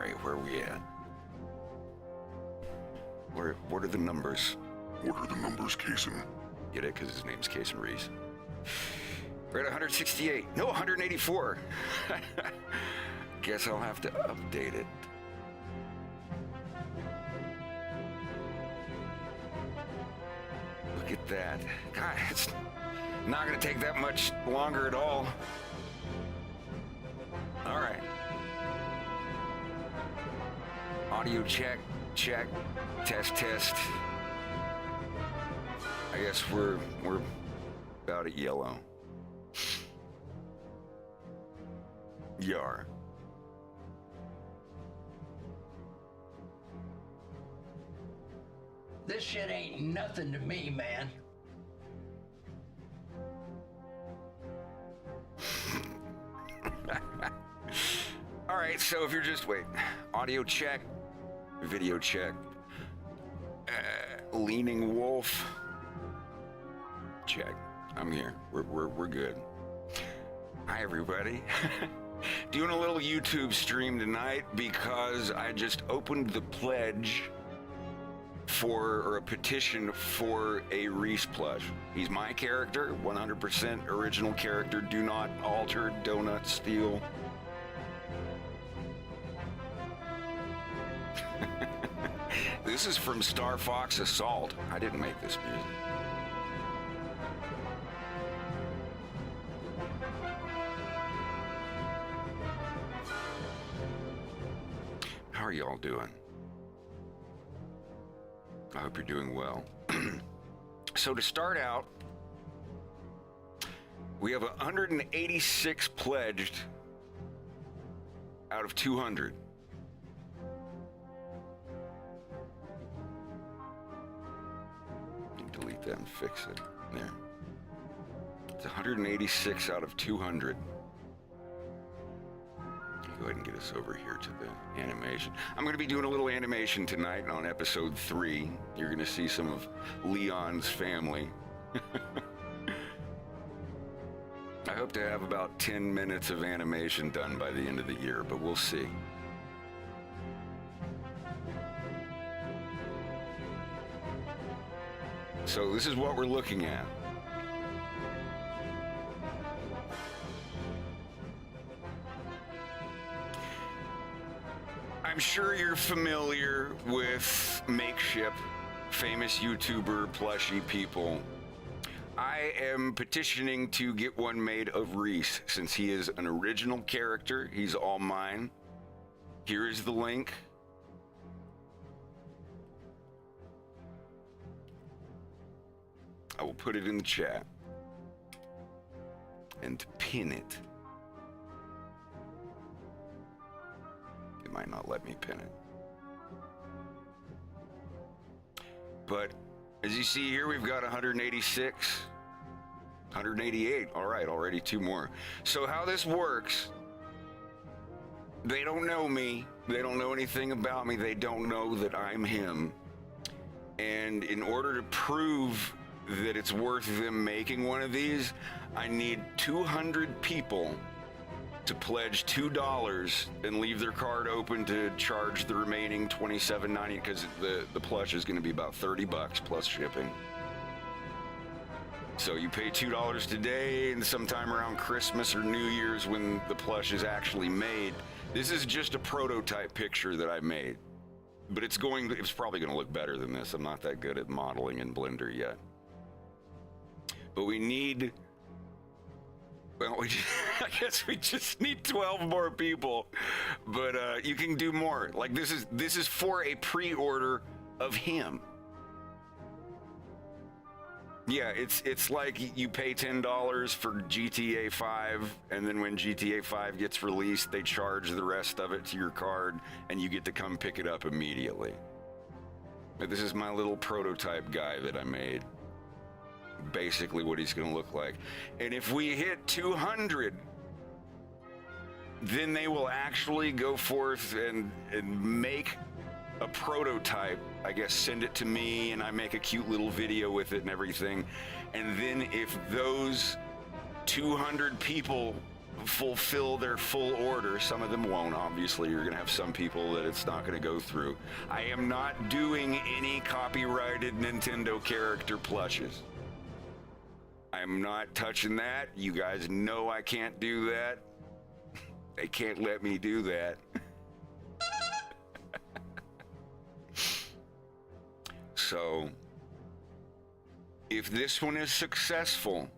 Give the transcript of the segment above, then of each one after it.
right, where are we at? What are the numbers? What are the numbers, Kason? Get it? Because his name's Kason Rhys. We're at 168. No, 184. Guess I'll have to update it. Look at that. God, it's not going to take that much longer at all. All right. Audio check, check, test. I guess we're about at yellow. Yar. This shit ain't nothing to me, man. All right, so if you're just wait, audio check, video check, leaning wolf, check. I'm here. We're good. Hi everybody. Doing a little YouTube stream tonight because I just opened the pledge or a petition for a Rhys plush. He's my character, 100% original character. Do not alter, donut steal. This is from Star Fox Assault. I didn't make this music. How are y'all doing? I hope you're doing well. So to start out, we have 186 pledged out of 200. Delete that and fix it. There. It's 186 out of 200. Go ahead and get us over here to the animation. I'm going to be doing a little animation tonight on episode 3. You're going to see some of Leon's family. I hope to have about 10 minutes of animation done by the end of the year, but we'll see. So this is what we're looking at. I'm sure you're familiar with Makeshift, famous YouTuber, plushy people. I am petitioning to get one made of Rhys, since he is an original character. He's all mine. Here is the link. I will put it in the chat. And pin it. It might not let me pin it. But as you see here, we've got 186, 188. All right, already 2 more. So how this works, they don't know me. They don't know anything about me. They don't know that I'm him. And in order to prove that it's worth them making one of these, I need 200 people to pledge $2 and leave their card open to charge the remaining $27.90, because the plush is going to be about $30 plus shipping. So you pay $2 today, and sometime around Christmas or New Year's when the plush is actually made. This is just a prototype picture that I made, but it's probably going to look better than this. I'm not that good at modeling in Blender yet. But we need, well, I guess we just need 12 more people, but you can do more. Like this is for a pre-order of him. Yeah, it's like you pay $10 for GTA 5, and then when GTA 5 gets released, they charge the rest of it to your card, and you get to come pick it up immediately. But this is my little prototype guy that I made. Basically what he's going to look like. And if we hit 200, then they will actually go forth and make a prototype. I guess send it to me and I make a cute little video with it and everything. And then if those 200 people fulfill their full order. Some of them won't, obviously. You're going to have some people that it's not going to go through. I am not doing any copyrighted Nintendo character plushes. I'm not touching that. You guys know I can't do that. They can't let me do that. So, if this one is successful,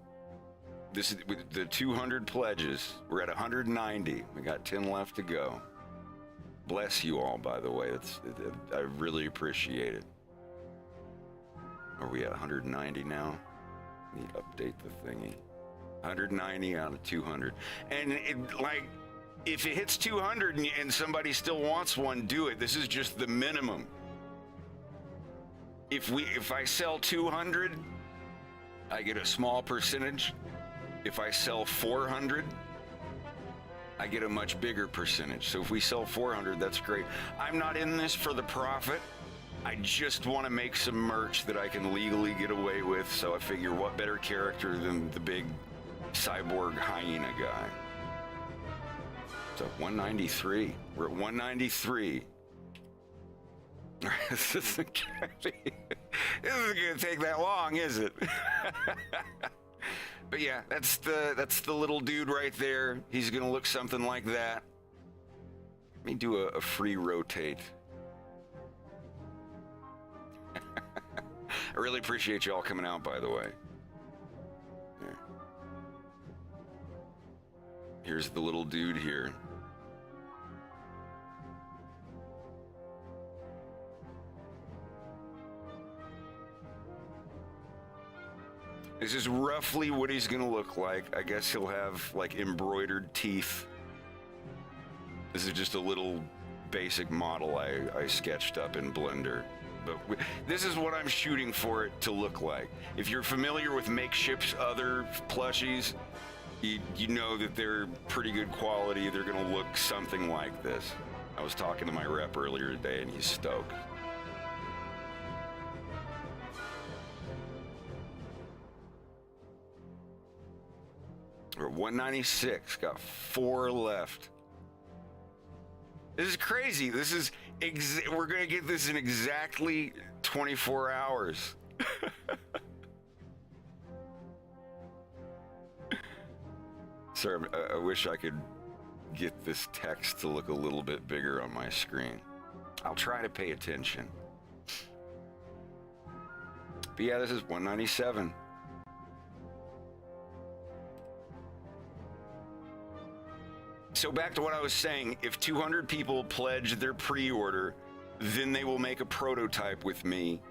this is with the 200 pledges. We're at 190. We got 10 left to go. Bless you all, by the way. I really appreciate it. Are we at 190 now? Need to update the thingy. 190 out of 200. And if it hits 200 and somebody still wants one, do it. This is just the minimum. If I sell 200, I get a small percentage. If I sell 400, I get a much bigger percentage. So if we sell 400, that's great. I'm not in this for the profit. I just want to make some merch that I can legally get away with. So I figure, what better character than the big cyborg hyena guy? So 193. We're at 193. This isn't gonna take that long, is it? But yeah, that's the little dude right there. He's gonna look something like that. Let me do a free rotate. I really appreciate you all coming out, by the way. There. Here's the little dude here. This is roughly what he's gonna look like. I guess he'll have like embroidered teeth. This is just a little basic model I sketched up in Blender. But this is what I'm shooting for it to look like. If you're familiar with Makeshift's other plushies, you know that they're pretty good quality. They're gonna look something like this. I was talking to my rep earlier today and he's stoked. We're at 196, got 4 left. This is crazy. This is we're gonna get this in exactly 24 hours. Sorry, I wish I could get this text to look a little bit bigger on my screen. I'll try to pay attention. But yeah, this is 197. So back to what I was saying, if 200 people pledge their pre-order, then they will make a prototype with me.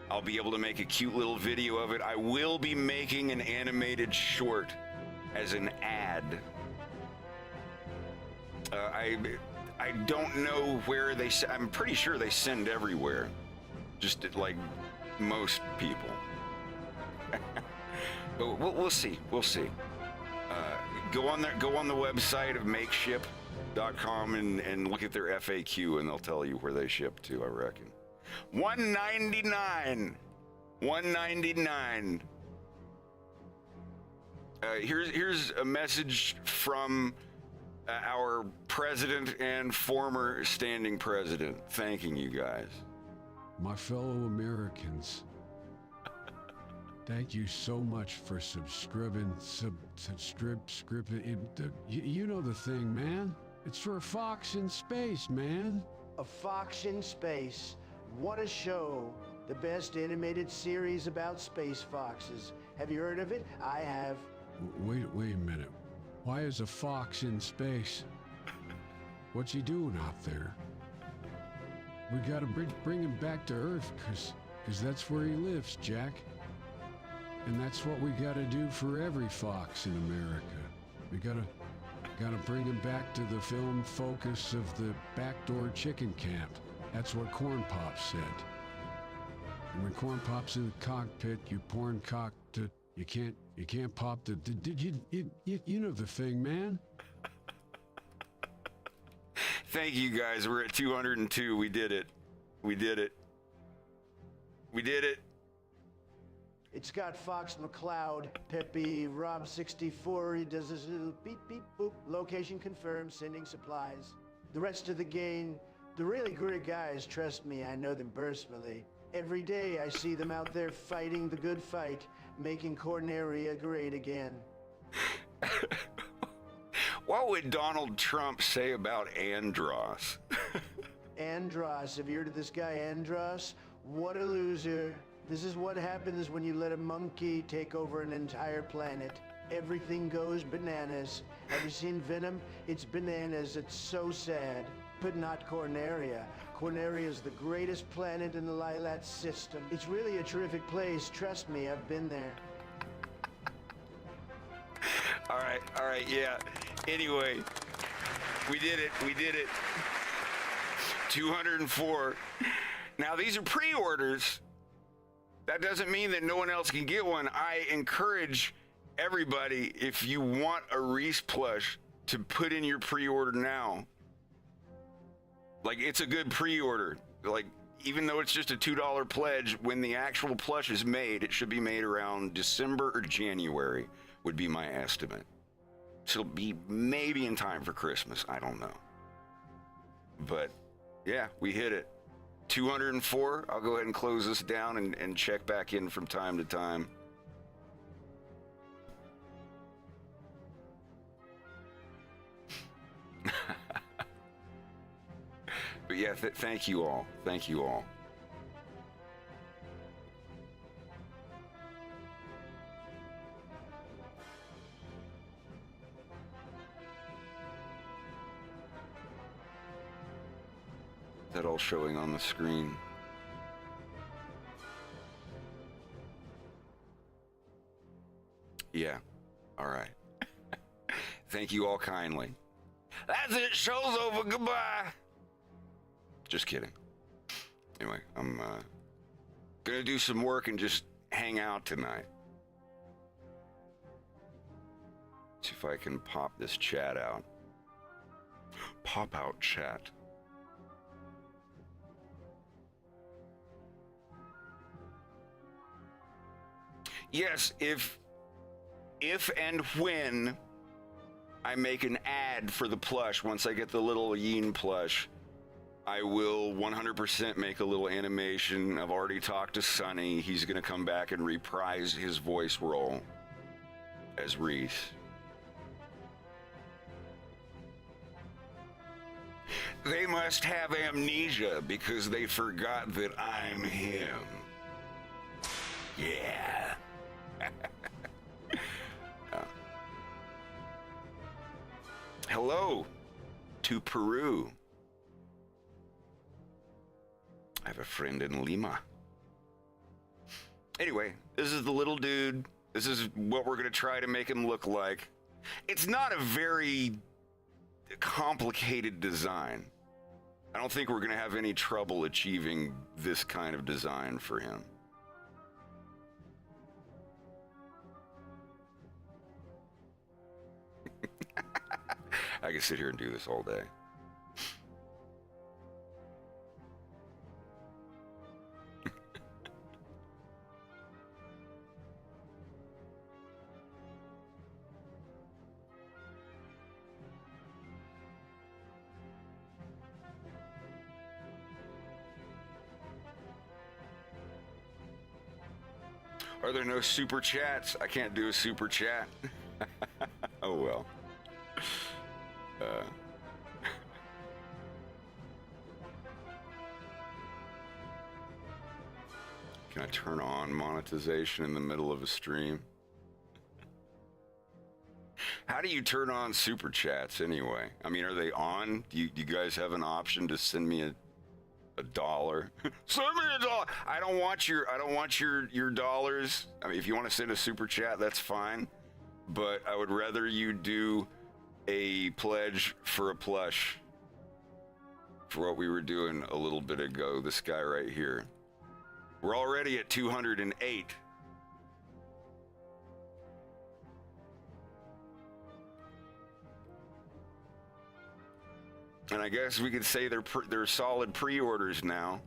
I'll be able to make a cute little video of it. I will be making an animated short as an ad. I don't know where they I'm pretty sure they send everywhere. Just like most people. But we'll see. We'll see. Go on the website of makeship.com and look at their FAQ and they'll tell you where they ship to, I reckon. 199. 199. Here's a message from our president and former standing president, thanking you guys. My fellow Americans, thank you so much for subscribing. You know the thing, man. It's for a fox in space, man. A Fox in Space. What a show. The best animated series about space foxes. Have you heard of it? I have. Wait a minute. Why is a fox in space? What's he doing out there? We gotta bring him back to Earth, cause that's where he lives, Jack. And that's what we gotta do for every fox in America. We gotta bring him back to the film focus of the backdoor chicken camp. That's what Corn Pop said. And when Corn Pop's in the cockpit, you porn cock to, you can't pop the, you know the thing, man. Thank you guys. We're at 202. We did it. We did it. We did it. It's got Fox McCloud, Peppy, Rob 64. He does his little beep beep boop. Location confirmed, sending supplies. The rest of the gang, the really great guys, trust me, I know them personally. Every day I see them out there fighting the good fight, making Corneria great again. What would Donald Trump say about Andros? Andros, have you heard of this guy Andros? What a loser. This is what happens when you let a monkey take over an entire planet. Everything goes bananas. Have you seen Venom? It's bananas. It's so sad. But not Corneria. Corneria is the greatest planet in the Lilat system. It's really a terrific place. Trust me, I've been there. All right, yeah. Anyway, we did it. 204. Now, these are pre-orders. That doesn't mean that no one else can get one. I encourage everybody, if you want a Rhys plush, to put in your pre-order now. Like, it's a good pre-order. Like, even though it's just a $2 pledge, when the actual plush is made, it should be made around December or January, would be my estimate. So it'll be maybe in time for Christmas. I don't know. But, yeah, we hit it. 204. I'll go ahead and close this down and check back in from time to time. But yeah, thank you all. Thank you all. Is that all showing on the screen? Yeah. All right. Thank you all kindly. That's it. Show's over. Goodbye. Just kidding. Anyway, I'm gonna do some work and just hang out tonight. See if I can pop this chat out. Pop out chat. Yes, if and when I make an ad for the plush, once I get the little Yin plush, I will 100% make a little animation. I've already talked to Sonny. He's going to come back and reprise his voice role as Rhys. They must have amnesia because they forgot that I'm him. Yeah. Hello to Peru. I have a friend in Lima. Anyway, this is the little dude. This is what we're going to try to make him look like. It's not a very complicated design. I don't think we're going to have any trouble achieving this kind of design for him. I can sit here and do this all day. Are there no super chats? I can't do a super chat. Oh well. Can I turn on monetization in the middle of a stream? How do you turn on super chats anyway? I mean, are they on? Do you guys have an option to send me a dollar? Send me $1. I don't want your dollars. I mean, if you want to send a super chat, that's fine. But I would rather you do a pledge for a plush for what we were doing a little bit ago. This guy right here. We're already at 208. And I guess we could say they're solid pre-orders now.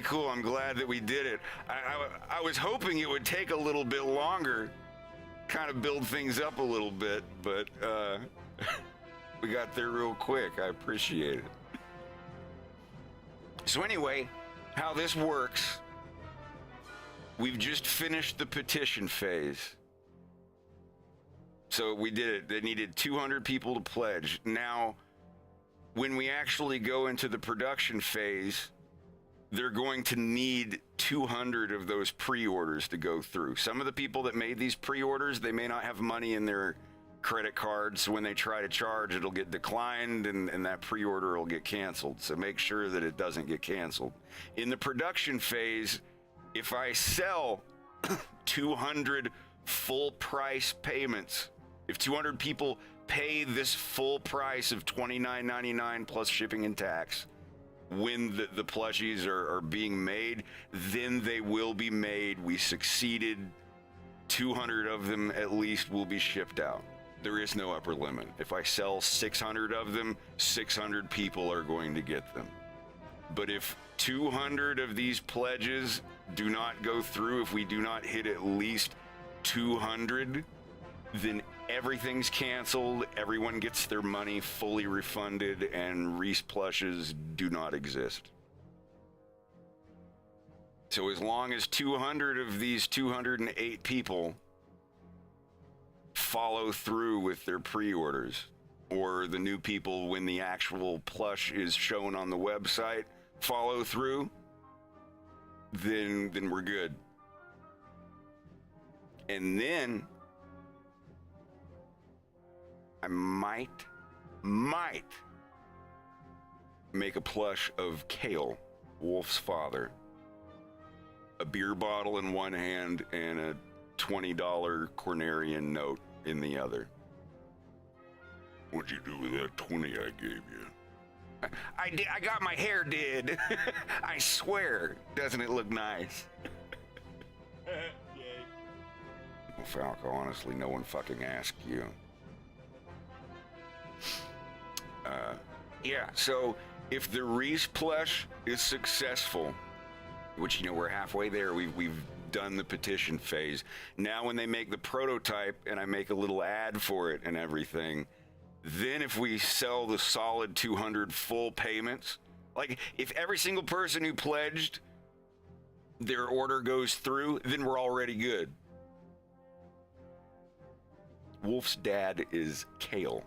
cool. I'm glad that we did it. I was hoping it would take a little bit longer, kind of build things up a little bit, but we got there real quick. I appreciate it. So anyway, how this works, we've just finished the petition phase. So we did it. They needed 200 people to pledge. Now, when we actually go into the production phase, they're going to need 200 of those pre-orders to go through. Some of the people that made these pre-orders, they may not have money in their credit cards. So when they try to charge, it'll get declined and that pre-order will get canceled. So make sure that it doesn't get canceled. In the production phase, if I sell 200 full price payments, if 200 people pay this full price of $29.99 plus shipping and tax, when the plushies are being made, then they will be made. We succeeded. 200 of them at least will be shipped out. There is no upper limit. If I sell 600 of them, 600 people are going to get them. But if 200 of these pledges do not go through, if we do not hit at least 200, then everything's canceled, everyone gets their money fully refunded, and Rhys plushes do not exist. So as long as 200 of these 208 people follow through with their pre-orders, or the new people when the actual plush is shown on the website follow through, then we're good. And then I might make a plush of Kale, Wolf's father. A beer bottle in one hand and a $20 Cornerian note in the other. What'd you do with that 20 I gave you? I got my hair did. I swear. Doesn't it look nice? Well, Falco, honestly, no one fucking asked you. Yeah, so if the Rhys plush is successful, which, you know, we're halfway there, we've done the petition phase. Now when they make the prototype and I make a little ad for it and everything, then if we sell the solid 200 full payments, like if every single person who pledged their order goes through, then we're already good. Wolf's dad is Kale.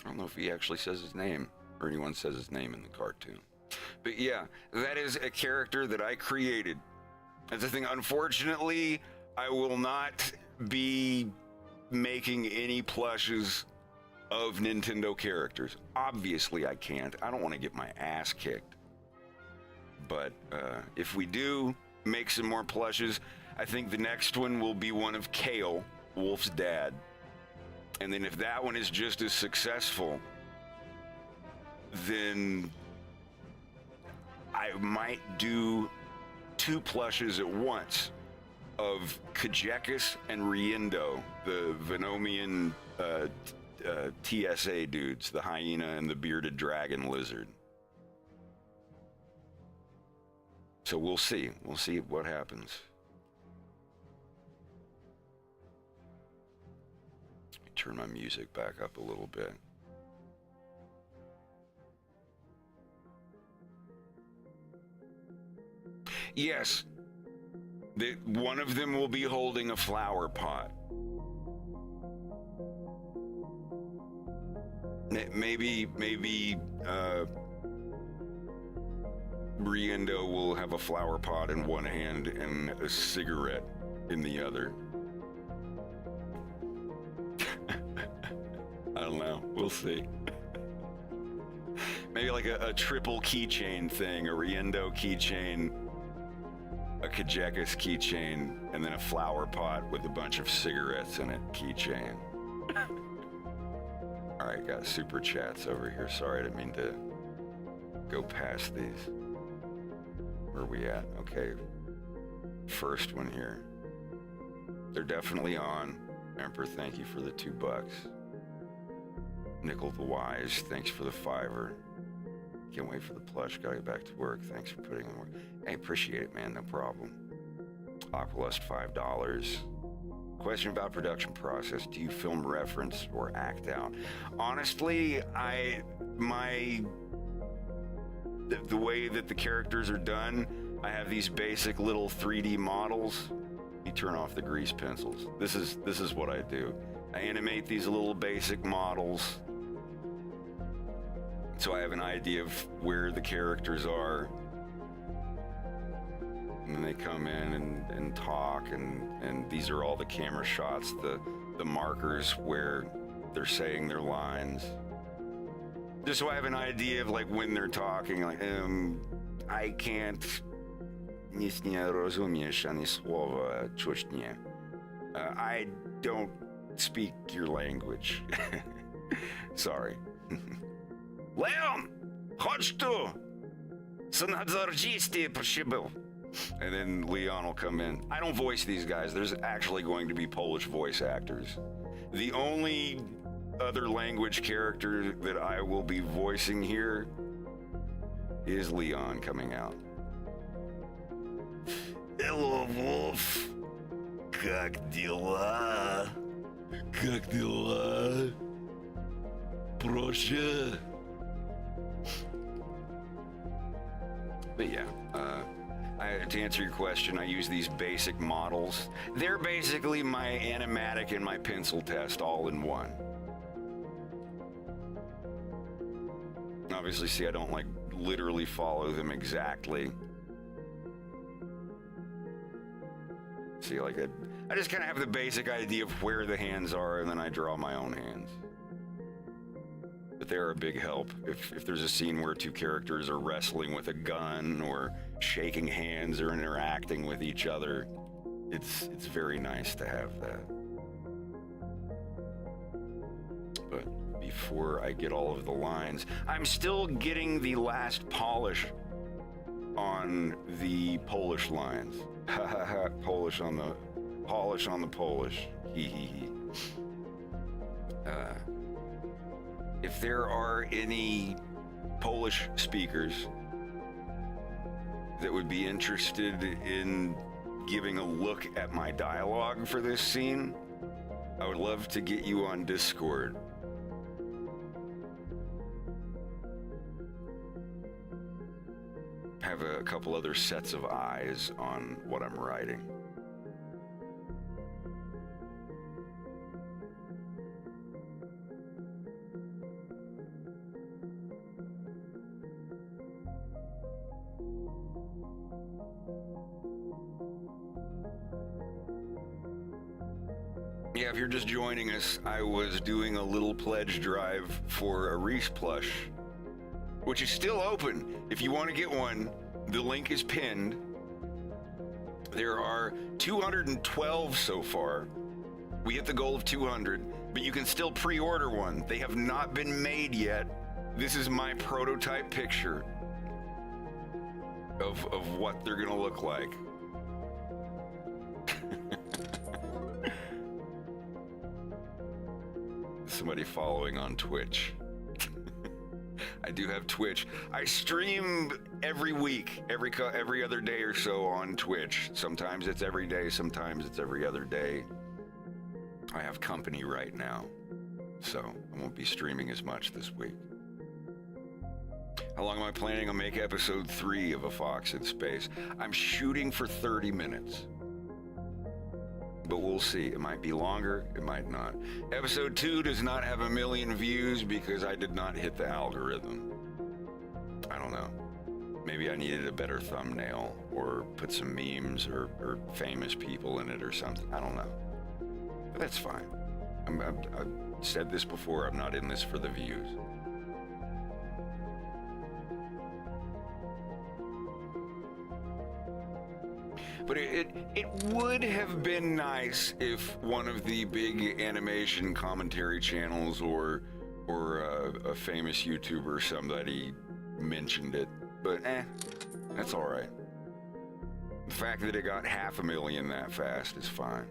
I don't know if he actually says his name or anyone says his name in the cartoon. But yeah, that is a character that I created. That's the thing. Unfortunately, I will not be making any plushes of Nintendo characters. Obviously, I can't. I don't want to get my ass kicked. But if we do make some more plushes, I think the next one will be one of Kale, Wolf's dad. And then if that one is just as successful, then I might do 2 plushes at once of Kajekis and Riendo, the Venomian TSA dudes, the hyena and the bearded dragon lizard. So we'll see. We'll see what happens. Turn my music back up a little bit. Yes, one of them will be holding a flower pot. Maybe Riendo will have a flower pot in one hand and a cigarette in the other. I don't know. We'll see. Maybe like a triple keychain thing, a Riendo keychain, a Kajekis keychain, and then a flower pot with a bunch of cigarettes in it keychain. All right, got super chats over here. Sorry, I didn't mean to go past these. Where are we at? Okay, first one here. They're definitely on. Emperor, thank you for the $2. Nickel the Wise, thanks for the $5. Can't wait for the plush. Gotta get back to work. Thanks for putting in work. Hey, appreciate it, man. No problem. Aqualust, $5. Question about production process. Do you film reference or act out? Honestly, the way that the characters are done, I have these basic little 3D models. You turn off the grease pencils. This is what I do. I animate these little basic models, so I have an idea of where the characters are. And then they come in and talk, and these are all the camera shots, the markers where they're saying their lines. Just so I have an idea of like when they're talking, like, I can't, nic nie rozumiesz ani słowa, czuć nie. I don't speak your language. Sorry. Leon, chodź tu! Synadzordzisty przybył. And then Leon will come in. I don't voice these guys. There's actually going to be Polish voice actors. The only other language character that I will be voicing here is Leon coming out. Hello, Wolf. Как дела? Как дела? Proszę. But yeah, to answer your question, I use these basic models. They're basically my animatic and my pencil test all in one. Obviously, see, I don't like literally follow them exactly. See, like I just kind of have the basic idea of where the hands are, and then I draw my own hands. But they're a big help. If there's a scene where two characters are wrestling with a gun or shaking hands or interacting with each other, it's very nice to have that. But before I get all of the lines, I'm still getting the last polish on the Polish lines. Ha ha ha, polish on the Polish. Hee hee hee. If there are any Polish speakers that would be interested in giving a look at my dialogue for this scene, I would love to get you on Discord. Have a couple other sets of eyes on what I'm writing. Yeah, if you're just joining us, I was doing a little pledge drive for a Rhys plush, which is still open. If you want to get one, the link is pinned. There are 212 so far. We hit the goal of 200, but you can still pre-order one. They have not been made yet. This is my prototype picture of what they're gonna look like. Somebody following on Twitch. I do have Twitch. I stream every week, every other day or so on Twitch. Sometimes it's every day, sometimes it's every other day. I have company right now, so I won't be streaming as much this week. How long am I planning on making episode 3 of A Fox in Space? I'm shooting for 30 minutes. But we'll see. It might be longer, it might not. Episode 2 does not have 1 million views because I did not hit the algorithm. I don't know. Maybe I needed a better thumbnail or put some memes or famous people in it or something. I don't know. But that's fine. I've said this before, I'm not in this for the views. But it would have been nice if one of the big animation commentary channels or a famous YouTuber or somebody mentioned it. But that's all right. The fact that it got 500,000 that fast is fine.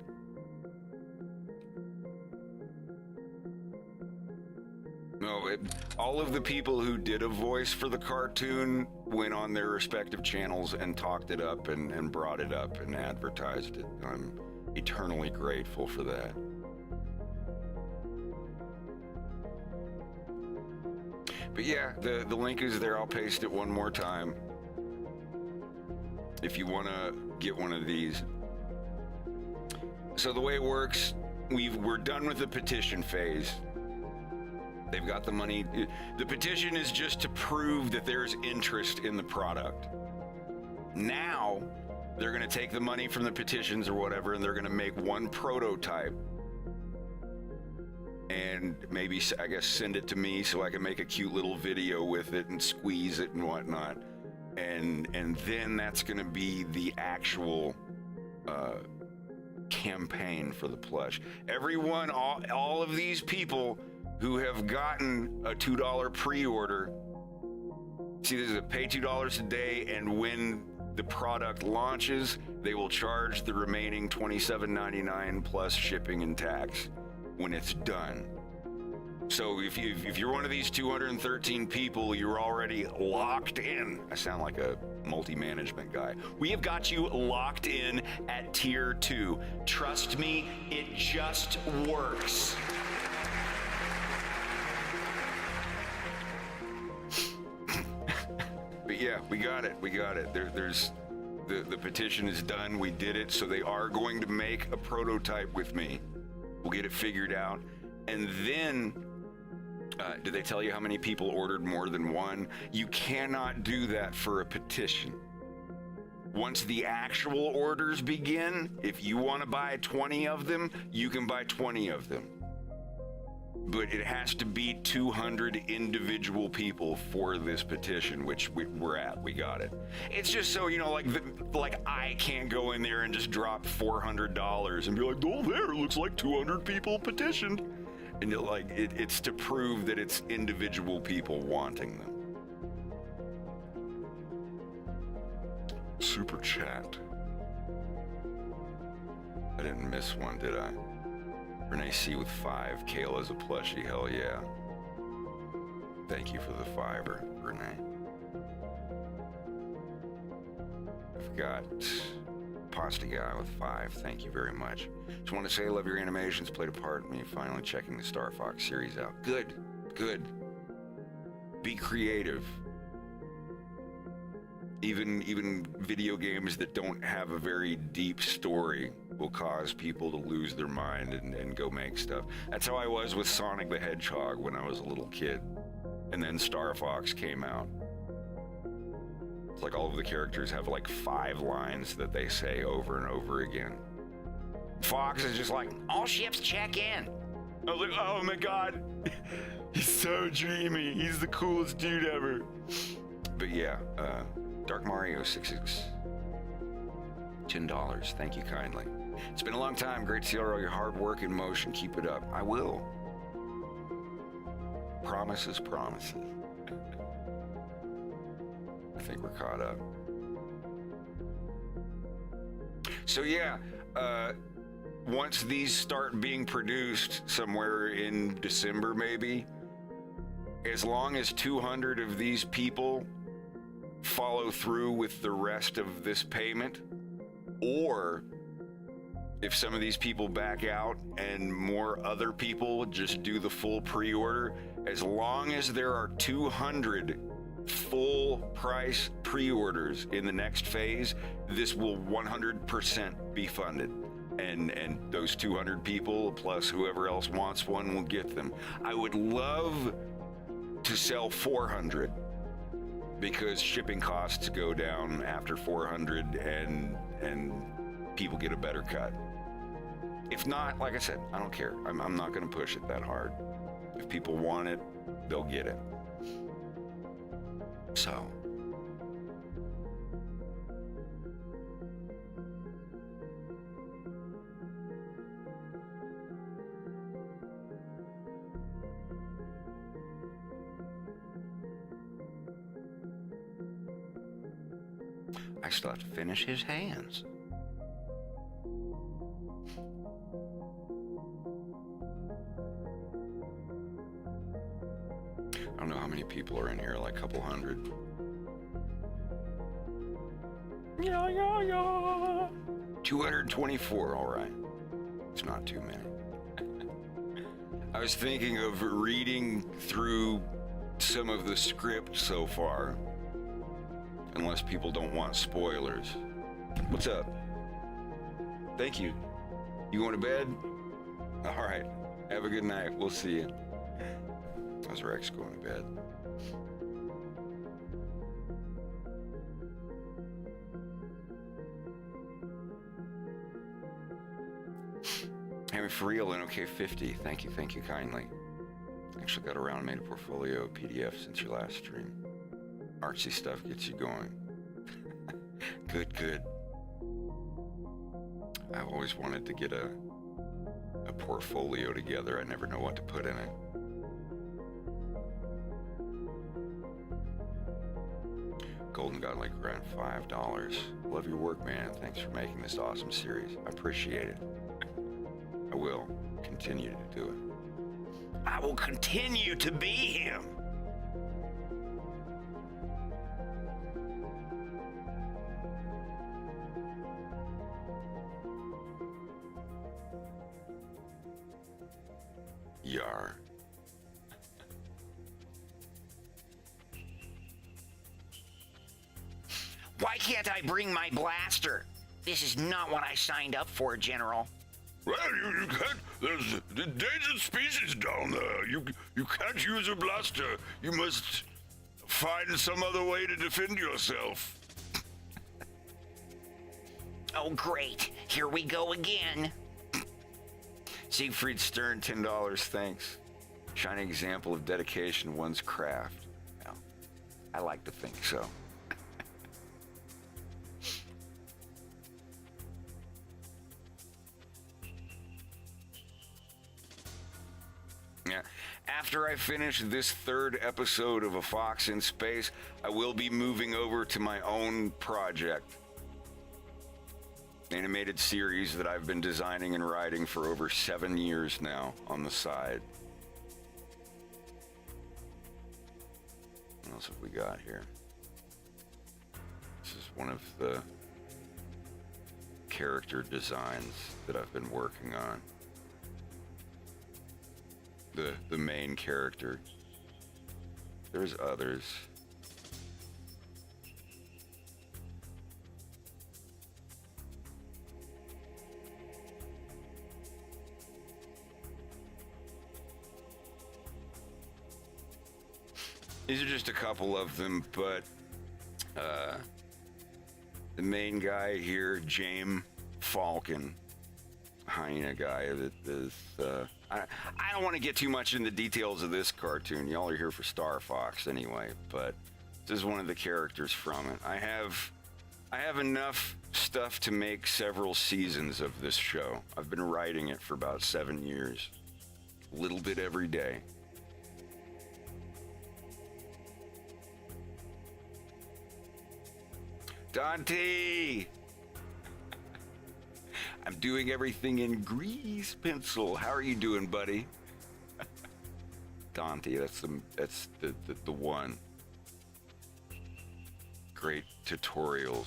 No, all of the people who did a voice for the cartoon went on their respective channels and talked it up and brought it up and advertised it. I'm eternally grateful for that. But yeah, the link is there. I'll paste it one more time. If you want to get one of these. So the way it works, we're done with the petition phase. They've got the money. The petition is just to prove that there's interest in the product. Now, they're going to take the money from the petitions or whatever, and they're going to make one prototype. And maybe, I guess, send it to me so I can make a cute little video with it and squeeze it and whatnot. And then that's going to be the actual campaign for the plush. Everyone, all of these people who have gotten a $2 pre-order, see, this is a pay $2 a day, and when the product launches, they will charge the remaining $27.99 plus shipping and tax when it's done. So if you're one of these 213 people, you're already locked in. I sound like a multi-management guy. We have got you locked in at tier 2. Trust me, it just works. But yeah, we got it. There's the petition is done. We did it. So they are going to make a prototype with me. We'll get it figured out. And then, did they tell you how many people ordered more than one? You cannot do that for a petition. Once the actual orders begin, if you want to buy 20 of them, you can buy 20 of them. But it has to be 200 individual people for this petition, which we're at. We got it. It's just so, you know, like I can't go in there and just drop $400 and be like, oh, there, it looks like 200 people petitioned. And you're like, it's to prove that it's individual people wanting them. Super chat. I didn't miss one, did I? Renee C with 5. Kayla's a plushie. Hell yeah. Thank you for the fiber, Renee. I've got Pasta Guy with 5. Thank you very much. Just want to say I love your animations. Played a part in me finally checking the Star Fox series out. Good. Be creative. Even video games that don't have a very deep story will cause people to lose their mind and go make stuff. That's how I was with Sonic the Hedgehog when I was a little kid. And then Star Fox came out. It's like all of the characters have like 5 lines that they say over and over again. Fox is just like, all ships check in. I was like, oh my god, he's so dreamy. He's the coolest dude ever. But yeah, Dark Mario 66. $10. Thank you kindly. It's been a long time. Great to see all your hard work in motion. Keep it up. I will. Promises. I think we're caught up. So yeah, once these start being produced somewhere in December maybe, as long as 200 of these people follow through with the rest of this payment, or if some of these people back out and more other people just do the full pre-order, as long as there are 200 full price pre-orders in the next phase, this will 100% be funded. And those 200 people plus whoever else wants one will get them. I would love to sell 400 because shipping costs go down after 400 and people get a better cut. If not, like I said, I don't care. I'm not going to push it that hard. If people want it, they'll get it. So. I still have to finish his hands. don't know how many people are in here, like a couple hundred. Yeah, yeah, yeah. 224, all right. It's not too many. I was thinking of reading through some of the script so far, unless people don't want spoilers. What's up? Thank you. You going to bed? All right. Have a good night. We'll see you. How's Rex going to bed? Hey, for real, and okay, 50. Thank you kindly. Actually got around and made a portfolio PDF since your last stream. Artsy stuff gets you going. Good. I've always wanted to get a portfolio together. I never know what to put in it. Golden Godlike grant $5. Love your work, man. Thanks for making this awesome series. I appreciate it. I will continue to do it. I will continue to be him. Yar. Why can't I bring my blaster? This is not what I signed up for, General. Well, you can't. There's the endangered species down there. You can't use a blaster. You must find some other way to defend yourself. Oh, great. Here we go again. Siegfried Stern, $10, thanks. Shining example of dedication to one's craft. Well, I like to think so. Yeah. After I finish this third episode of A Fox in Space, I will be moving over to my own project. Animated series that I've been designing and writing for over 7 years now on the side. What else have we got here? This is one of the character designs that I've been working on. The main character. There's others. These are just a couple of them, but the main guy here, James Falcon, hyena guy, that is, I don't want to get too much into the details of this cartoon. Y'all are here for Star Fox anyway, but this is one of the characters from it. I have enough stuff to make several seasons of this show. I've been writing it for about 7 years, a little bit every day. Dante! I'm doing everything in grease pencil. How are you doing, buddy? Dante, that's the one. Great tutorials.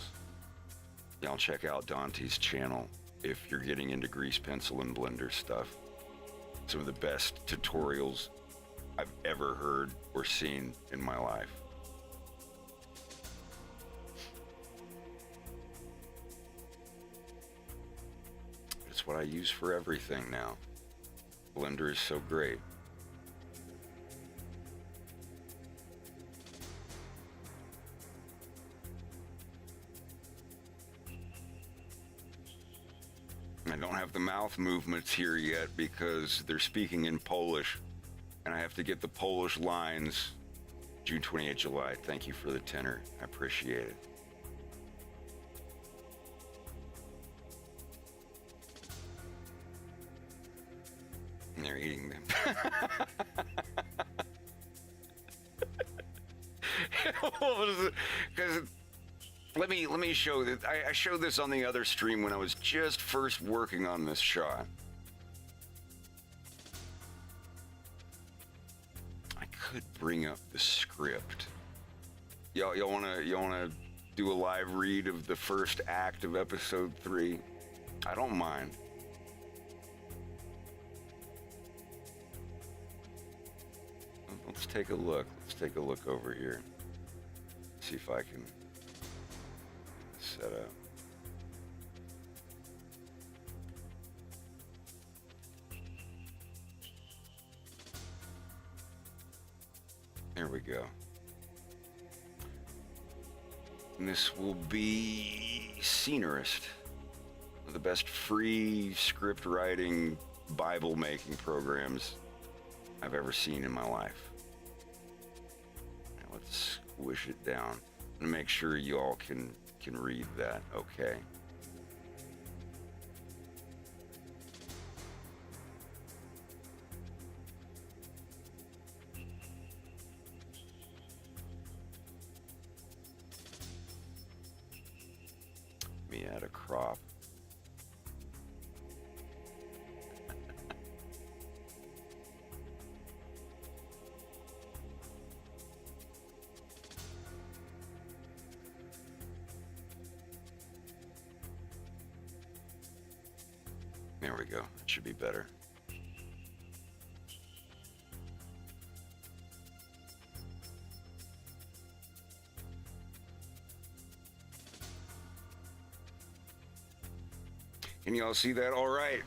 Y'all check out Dante's channel if you're getting into grease pencil and blender stuff. Some of the best tutorials I've ever heard or seen in my life. It's what I use for everything now. Blender is so great. I don't have the mouth movements here yet because they're speaking in Polish, and I have to get the Polish lines. June 28th, July. Thank you for the tenor. I appreciate it. And they're eating them. Because let me show that. I showed this on the other stream when I was just first working on this shot. I could bring up the script. Y'all wanna do a live read of the first act of episode 3? I don't mind. Let's take a look. Let's take a look over here. See if I can set up. There we go. And this will be Scenarist, one of the best free script writing, Bible making programs I've ever seen in my life. Now let's squish it down and make sure you all can read that okay. Me add a crop. There we go. That should be better. Can you all see that? All right.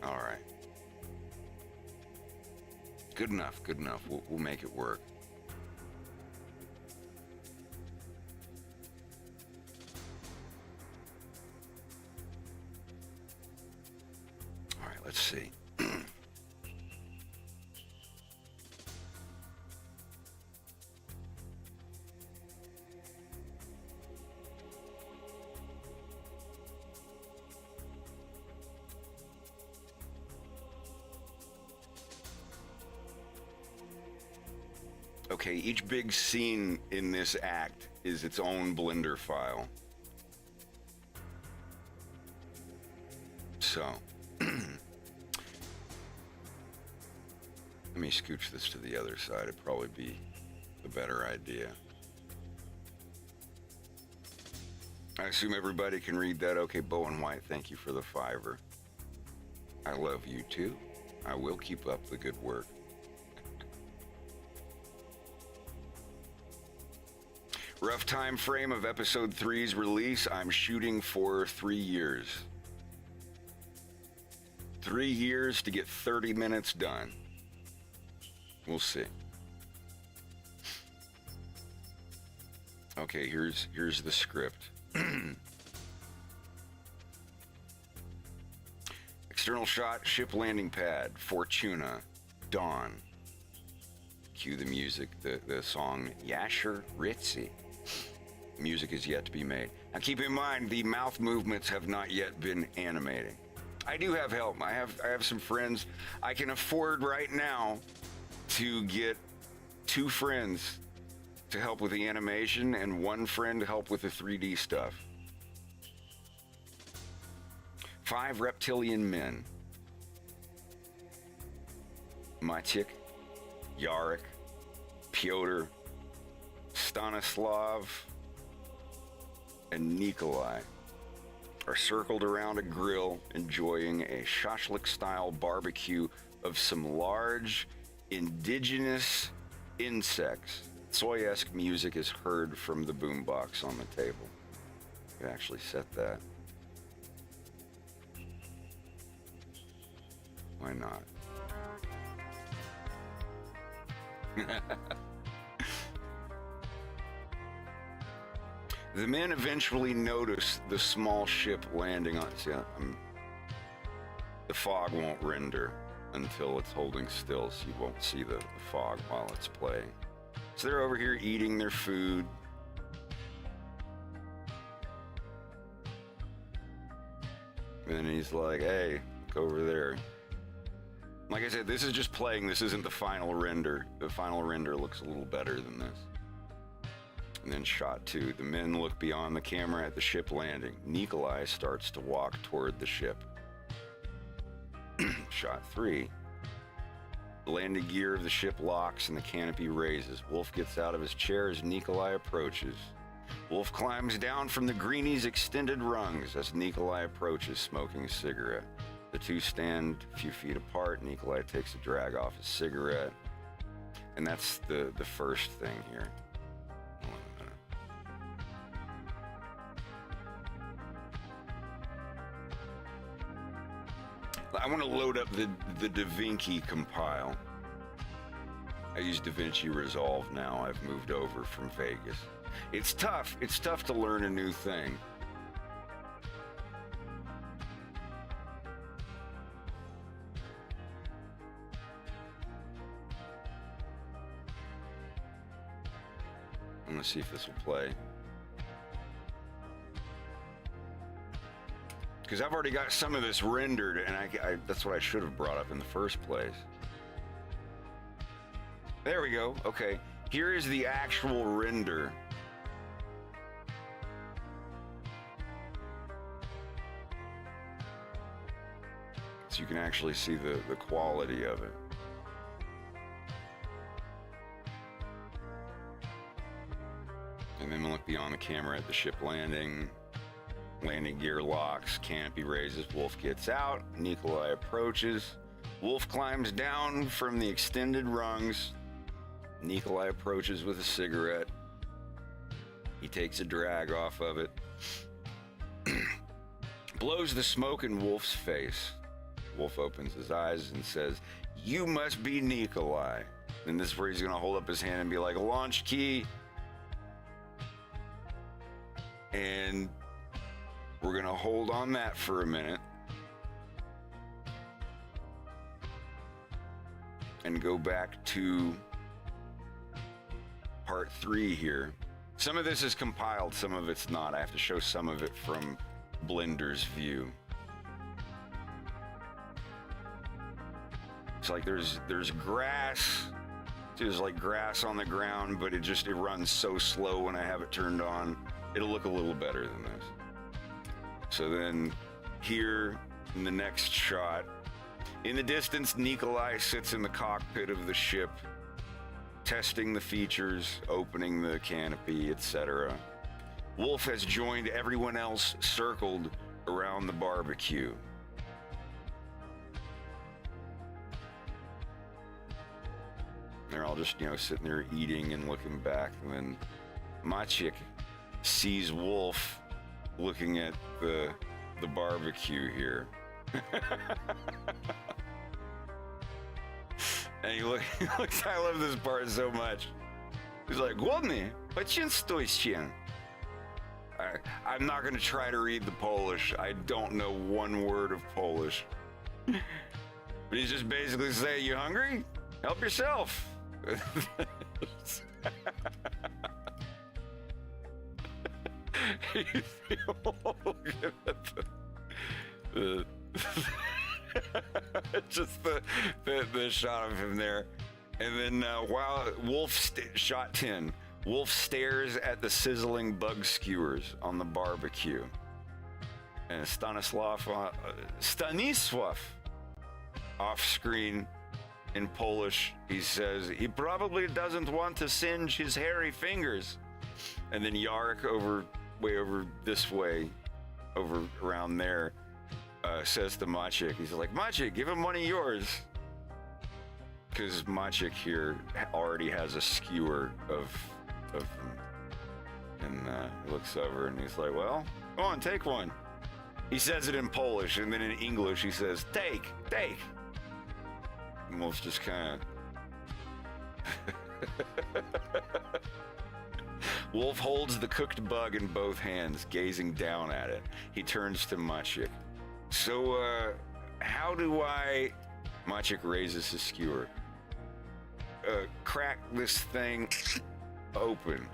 All right. Good enough. Good enough. We'll make it work. All right. Let's see. Okay, each big scene in this act is its own Blender file. So, let me scooch this to the other side. It'd probably be a better idea. I assume everybody can read that. Okay, Bowen White, thank you for the $5. I love you too. I will keep up the good work. Rough time frame of episode 3's release. I'm shooting for 3 years. 3 years to get 30 minutes done. We'll see. Okay, here's the script. External shot, ship landing pad, Fortuna, dawn. Cue the music, the song Yasher Ritzy. Music is yet to be made. Now keep in mind, the mouth movements have not yet been animating. I do have help. I have some friends. I can afford right now to get 2 friends to help with the animation and 1 friend to help with the 3D stuff. 5 reptilian men. Maciek, Yarek, Pyotr, Stanislav, and Nikolai are circled around a grill enjoying a shashlik-style barbecue of some large indigenous insects. Soy-esque music is heard from the boombox on the table. You can actually set that. Why not? The men eventually notice the small ship landing on. See, the fog won't render until it's holding still, so you won't see the fog while it's playing. So they're over here eating their food. And he's like, hey, go over there. Like I said, this is just playing. This isn't the final render. The final render looks a little better than this. And then shot 2. The men look beyond the camera at the ship landing. Nikolai starts to walk toward the ship. Shot 3. The landing gear of the ship locks and the canopy raises. Wolf gets out of his chair as Nikolai approaches. Wolf climbs down from the greenie's extended rungs as Nikolai approaches, smoking a cigarette. The two stand a few feet apart. Nikolai takes a drag off his cigarette. And that's the first thing here. Hold on a minute. I want to load up the DaVinci compile. I use DaVinci Resolve now. I've moved over from Vegas. It's tough. It's tough to learn a new thing. I'm gonna see if this will play. Because I've already got some of this rendered, and that's what I should have brought up in the first place. There we go. Okay, here is the actual render. So you can actually see the quality of it. And then look beyond the camera at the ship landing. Landing gear locks, canopy raises, Wolf gets out, Nikolai approaches. Wolf climbs down from the extended rungs. Nikolai approaches with a cigarette. He takes a drag off of it. Blows the smoke in Wolf's face. Wolf opens his eyes and says, "You must be Nikolai." And this is where he's gonna hold up his hand and be like, "Launch key." And we're gonna hold on that for a minute and go back to part 3 here. Some of this is compiled, some of it's not. I have to show some of it from Blender's view. It's like there's grass. There's like grass on the ground, but it runs so slow when I have it turned on. It'll look a little better than this. So then here in the next shot, in the distance, Nikolai sits in the cockpit of the ship, testing the features, opening the canopy, etc. Wolf has joined everyone else circled around the barbecue. They're all just, sitting there eating and looking back. And then Maciek sees Wolf looking at the barbecue here. And he looks, I love this part so much. He's like, "Głodny, poczęstuj." I'm not going to try to read the Polish. I don't know one word of Polish. But he's just basically saying, "You hungry? Help yourself." Just the shot of him there. And then while shot 10, Wolf stares at the sizzling bug skewers on the barbecue. And Stanisław off screen in Polish, he says he probably doesn't want to singe his hairy fingers. And then Yarek way over this way, over around there, says to Maciek, he's like, "Maciek, give him one of yours." Because Maciek here already has a skewer of them. And he looks over and he's like, "Well, go on, take one." He says it in Polish, and then in English he says, take. And Wolf's just kind of... Wolf holds the cooked bug in both hands, gazing down at it. He turns to Maciek. "So, how do I..." Maciek raises his skewer. "Crack this thing open."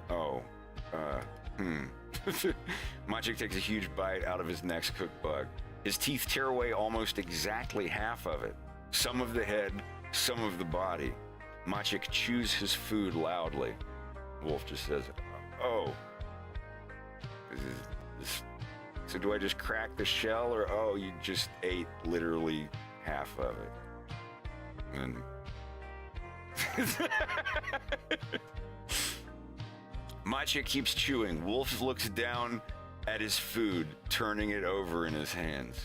Maciek takes a huge bite out of his next cooked bug. His teeth tear away almost exactly half of it. Some of the head, some of the body. Maciek chews his food loudly. Wolf just says, oh. So do I just crack the shell, or oh, you just ate literally half of it? And Macha keeps chewing. Wolf looks down at his food, turning it over in his hands.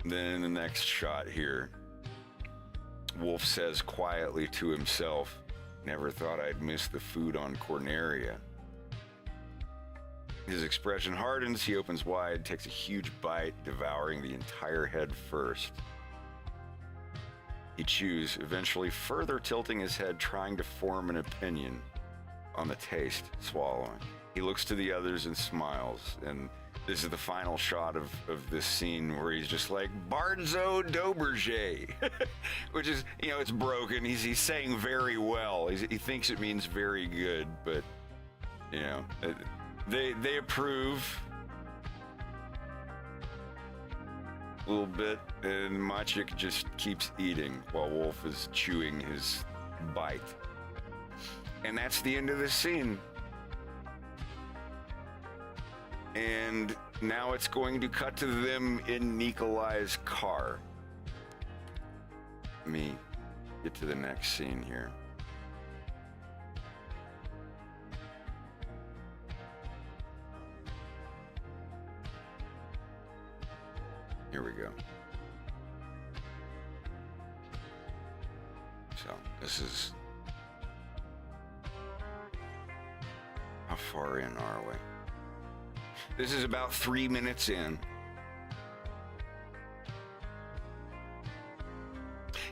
Then in the next shot here, Wolf says quietly to himself, "Never thought I'd miss the food on Corneria." His expression hardens, he opens wide, takes a huge bite, devouring the entire head first. He chews, eventually further tilting his head, trying to form an opinion on the taste, swallowing. He looks to the others and smiles, and this is the final shot of this scene where he's just like, Barzo Dauberger, which is, you know, it's broken. He's saying very well. He thinks it means very good, but, you know, they approve a little bit, and Machik just keeps eating while Wolf is chewing his bite. And that's the end of this scene. And now it's going to cut to them in Nikolai's car. Let me get to the next scene here. Here we go. So, this is... How far in are we? This is about 3 minutes in.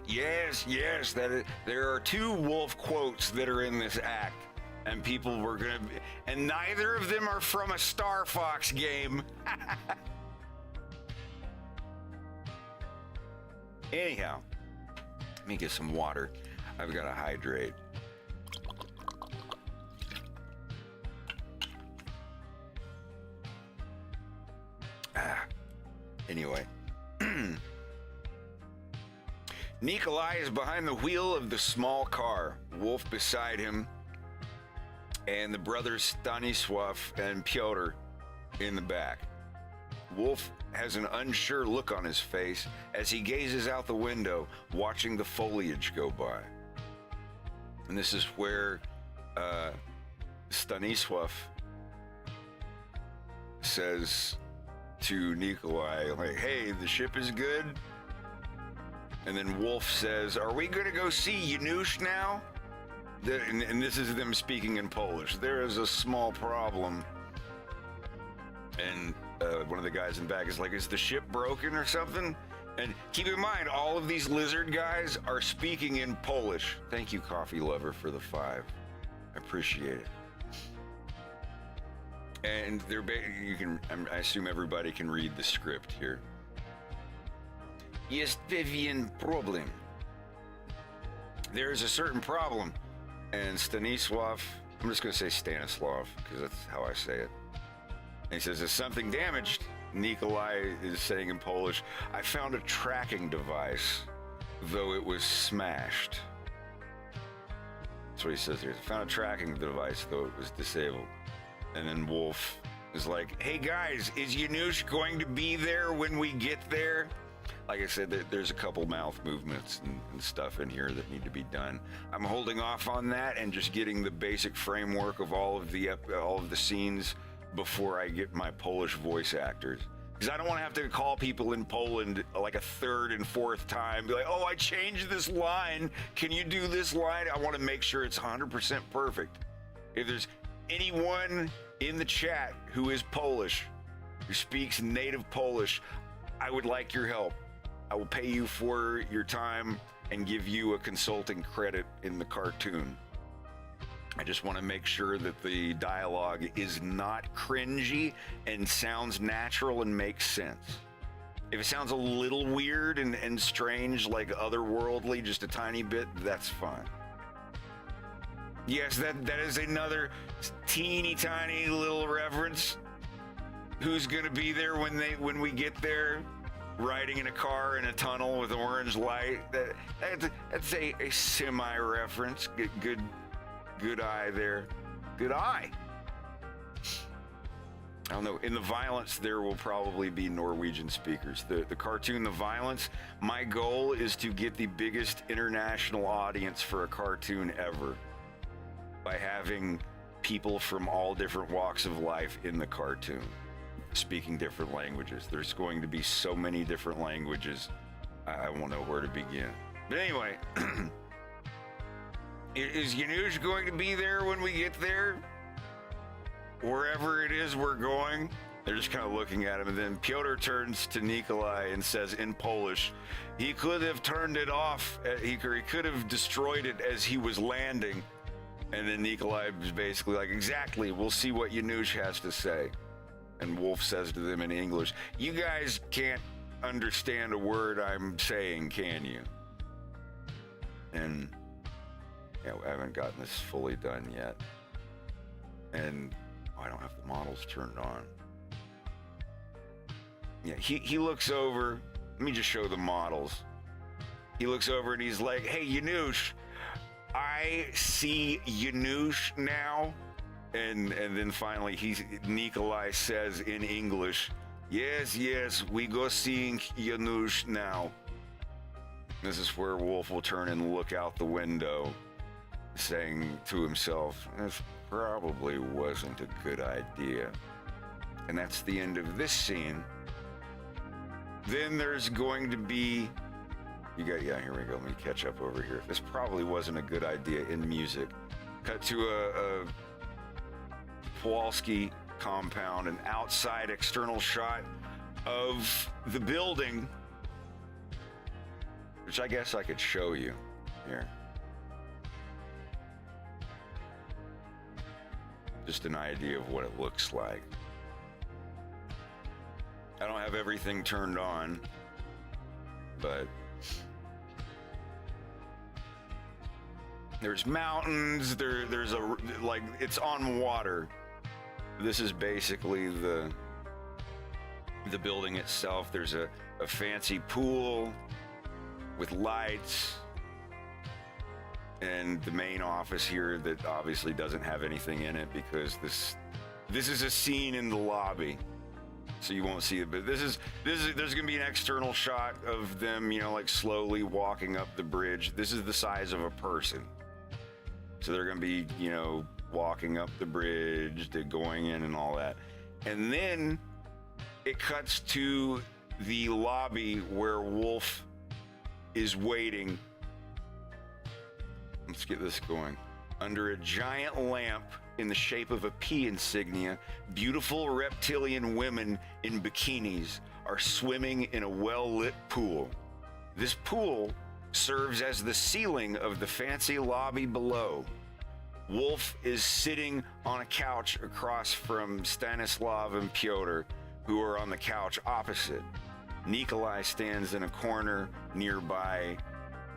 Yes, there are 2 Wolf quotes that are in this act, and people were gonna be, and neither of them are from a Star Fox game. Anyhow, let me get some water. I've got to hydrate. Anyway, Nikolai is behind the wheel of the small car, Wolf beside him, and the brothers Stanisław and Piotr in the back. Wolf has an unsure look on his face as he gazes out the window, watching the foliage go by. And this is where Stanisław says to Nikolai, like, hey, the ship is good. And then Wolf says, are we going to go see Janusz now? And this is them speaking in Polish. There is a small problem. And one of the guys in the back is like, is the ship broken or something? And keep in mind, all of these lizard guys are speaking in Polish. Thank you, Coffee Lover, for the 5. I appreciate it. And they're I assume everybody can read the script here. Jest pewien problem. There is a certain problem. And Stanisław, I'm just going to say Stanislav, because that's how I say it. And he says, is something damaged? Nikolai is saying in Polish, I found a tracking device, though it was smashed. That's what he says here. I found a tracking device, though it was disabled. And then Wolf is like, hey guys, is Janusz going to be there when we get there? Like I said, there's a couple mouth movements and stuff in here that need to be done. I'm holding off on that and just getting the basic framework of all of the scenes before I get my Polish voice actors. Because I don't want to have to call people in Poland like a 3rd and 4th time, be like, oh, I changed this line. Can you do this line? I want to make sure it's 100% perfect. If there's anyone in the chat who is Polish, who speaks native Polish, I would like your help. I will pay you for your time and give you a consulting credit in the cartoon. I just want to make sure that the dialogue is not cringy and sounds natural and makes sense. If it sounds a little weird and strange, like otherworldly, just a tiny bit, that's fine. Yes, that is another teeny tiny little reference. Who's gonna be there when we get there? Riding in a car in a tunnel with orange light. That's a semi-reference. Good eye there. Good eye. I don't know. In the violence, there will probably be Norwegian speakers. The cartoon, The Violence, my goal is to get the biggest international audience for a cartoon ever by having people from all different walks of life in the cartoon speaking different languages. There's going to be so many different languages, I won't know where to begin. But anyway, is Yanush going to be there when we get there? Wherever it is we're going? They're just kind of looking at him, and then Piotr turns to Nikolai and says in Polish, he could have turned it off, he could have destroyed it as he was landing. And then Nikolai was basically like, exactly, we'll see what Yanush has to say. And Wolf says to them in English, you guys can't understand a word I'm saying, can you? And yeah, I haven't gotten this fully done yet. And I don't have the models turned on. Yeah, he looks over. Let me just show the models. He looks over and he's like, hey, Yanush, I see Yanush now. And then finally Nikolai says in English, yes, we go seeing Yanush now. This is where Wolf will turn and look out the window, saying to himself, this probably wasn't a good idea. And that's the end of this scene. Then there's going to be, here we go, let me catch up over here. This probably wasn't a good idea in music. Cut to a Kowalski compound, an outside external shot of the building, which I guess I could show you here. Just an idea of what it looks like. I don't have everything turned on, but there's mountains, there's it's on water. This is basically the building itself. There's a fancy pool with lights, and the main office here that obviously doesn't have anything in it because this is a scene in the lobby, so you won't see it. But there's gonna be an external shot of them, like slowly walking up the bridge. This is the size of a person, so they're gonna be, walking up the bridge, they're going in and all that. And then it cuts to the lobby where Wolf is waiting. Let's get this going. Under a giant lamp in the shape of a P insignia, beautiful reptilian women in bikinis are swimming in a well-lit pool. This pool serves as the ceiling of the fancy lobby below. Wolf is sitting on a couch across from Stanislav and Piotr, who are on the couch opposite. Nikolai stands in a corner nearby,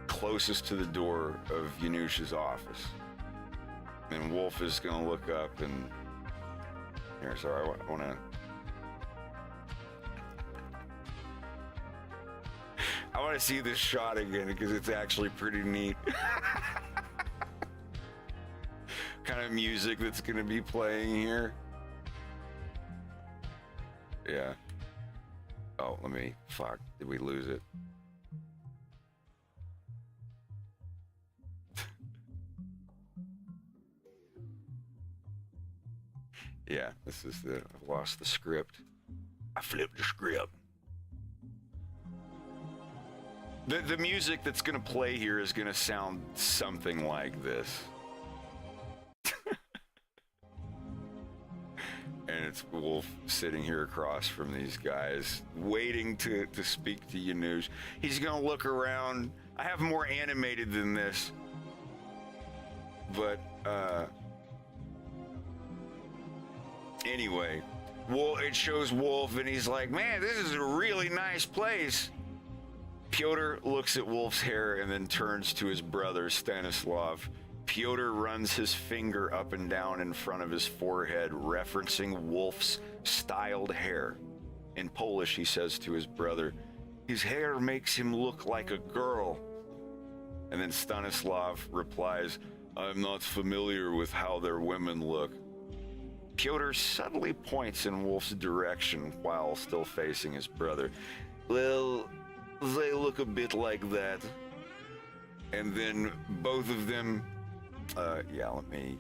closest to the door of Yanush's office. And Wolf is going to look up and... Here, sorry, I want to... I want to see this shot again because it's actually pretty neat. Kind of music that's going to be playing here. Yeah. Oh, fuck, did we lose it? Yeah, this is I've lost the script. I flipped the script. The music that's going to play here is going to sound something like this. And it's Wolf sitting here across from these guys, waiting to speak to Yanush. He's going to look around. I have more animated than this. But, anyway, it shows Wolf, and he's like, man, this is a really nice place. Piotr looks at Wolf's hair and then turns to his brother, Stanislav. Piotr runs his finger up and down in front of his forehead, referencing Wolf's styled hair. In Polish, he says to his brother, his hair makes him look like a girl. And then Stanislav replies, I'm not familiar with how their women look. Piotr subtly points in Wolf's direction while still facing his brother. Well, they look a bit like that. And then both of them, yeah, let me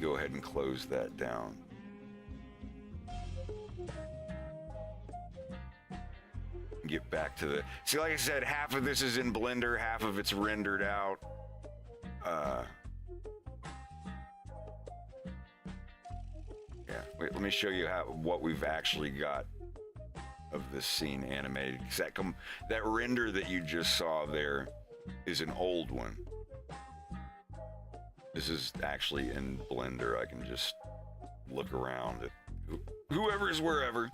go ahead and close that down. Get back to the, see, like I said, half of this is in Blender, half of it's rendered out. Yeah, wait, let me show you what we've actually got of this scene animated. 'Cause that render that you just saw there is an old one. This is actually in Blender. I can just look around at whoever's wherever.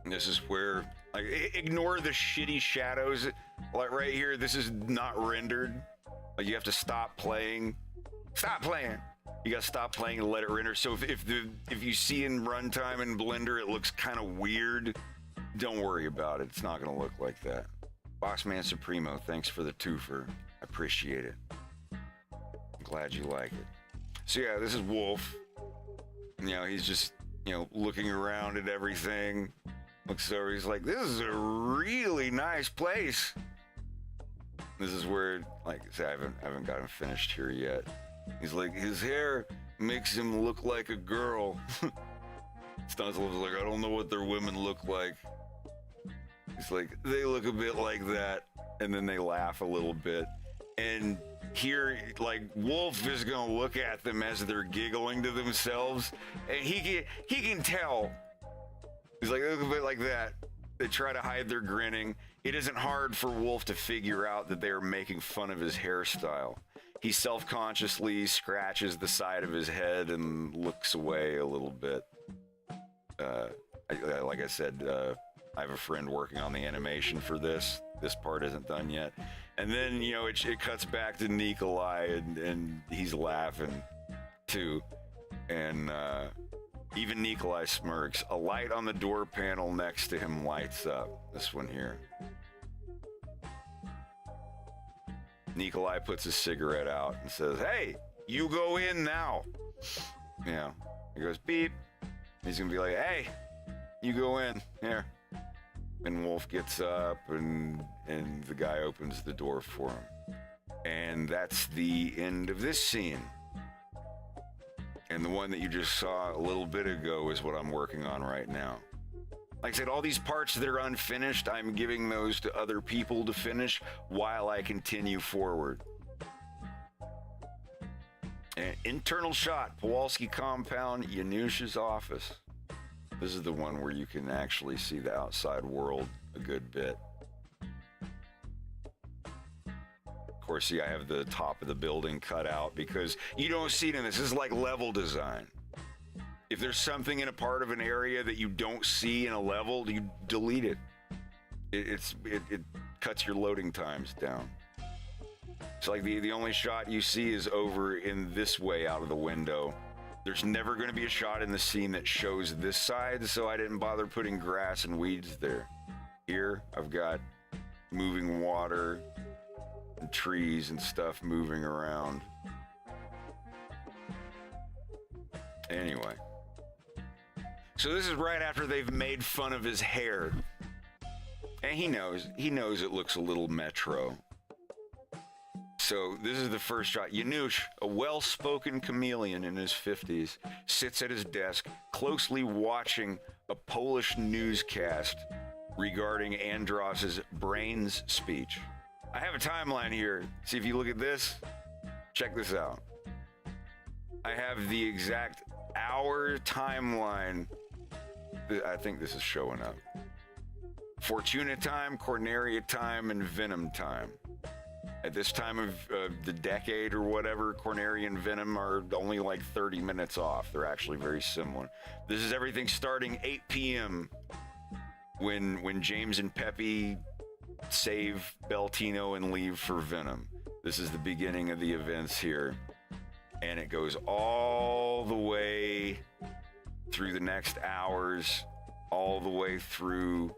This is where, like, ignore the shitty shadows. Like right here, this is not rendered. Like, you have to stop playing. Stop playing. You gotta stop playing and let it render. So if you see in runtime in Blender it looks kind of weird, don't worry about it. It's not gonna look like that. Bossman Supremo, thanks for the twofer. I appreciate it. I'm glad you like it. So yeah, this is Wolf. You know, he's just, you know, looking around at everything. Looks over, he's like, this is a really nice place. This is where, like I said, I haven't got him finished here yet. He's like, his hair makes him look like a girl. Stanislav was like, I don't know what their women look like. He's like, they look a bit like that. And then they laugh a little bit. And here, like, Wolf is gonna look at them as they're giggling to themselves. And he can tell. He's like, they look a bit like that. They try to hide their grinning. It isn't hard for Wolf to figure out that they're making fun of his hairstyle. He self-consciously scratches the side of his head and looks away a little bit. Like I said, I have a friend working on the animation for this. This part isn't done yet. And then, you know, it cuts back to Nikolai, and he's laughing too. And even Nikolai smirks. A light on the door panel next to him lights up. This one here. Nikolai puts his cigarette out and says, hey, you go in now. Yeah. He goes, beep. He's gonna be like, hey, you go in. Here. And Wolf gets up, and the guy opens the door for him. And that's the end of this scene. And the one that you just saw a little bit ago is what I'm working on right now. Like I said, all these parts that are unfinished, I'm giving those to other people to finish while I continue forward. An internal shot, Kowalski compound, Yanush's office. This is the one where you can actually see the outside world a good bit. Of course, see, I have the top of the building cut out because you don't see it in this. This is like level design. If there's something in a part of an area that you don't see in a level, you delete it. It cuts your loading times down. It's like the only shot you see is over in this way out of the window. There's never going to be a shot in the scene that shows this side, so I didn't bother putting grass and weeds there. Here, I've got moving water and trees and stuff moving around. Anyway. So this is right after they've made fun of his hair. And he knows it looks a little metro. So this is the first shot. Janusz, a well-spoken chameleon in his 50s, sits at his desk, closely watching a Polish newscast regarding Andros's brains speech. I have a timeline here. See, if you look at this, check this out. I have the exact hour timeline. I think this is showing up. Fortuna time, Corneria time, and Venom time. At this time of the decade or whatever, Corneria and Venom are only like 30 minutes off. They're actually very similar. This is everything starting 8 p.m. when James and Peppy save Beltino and leave for Venom. This is the beginning of the events here. And it goes all the way through the next hours, all the way through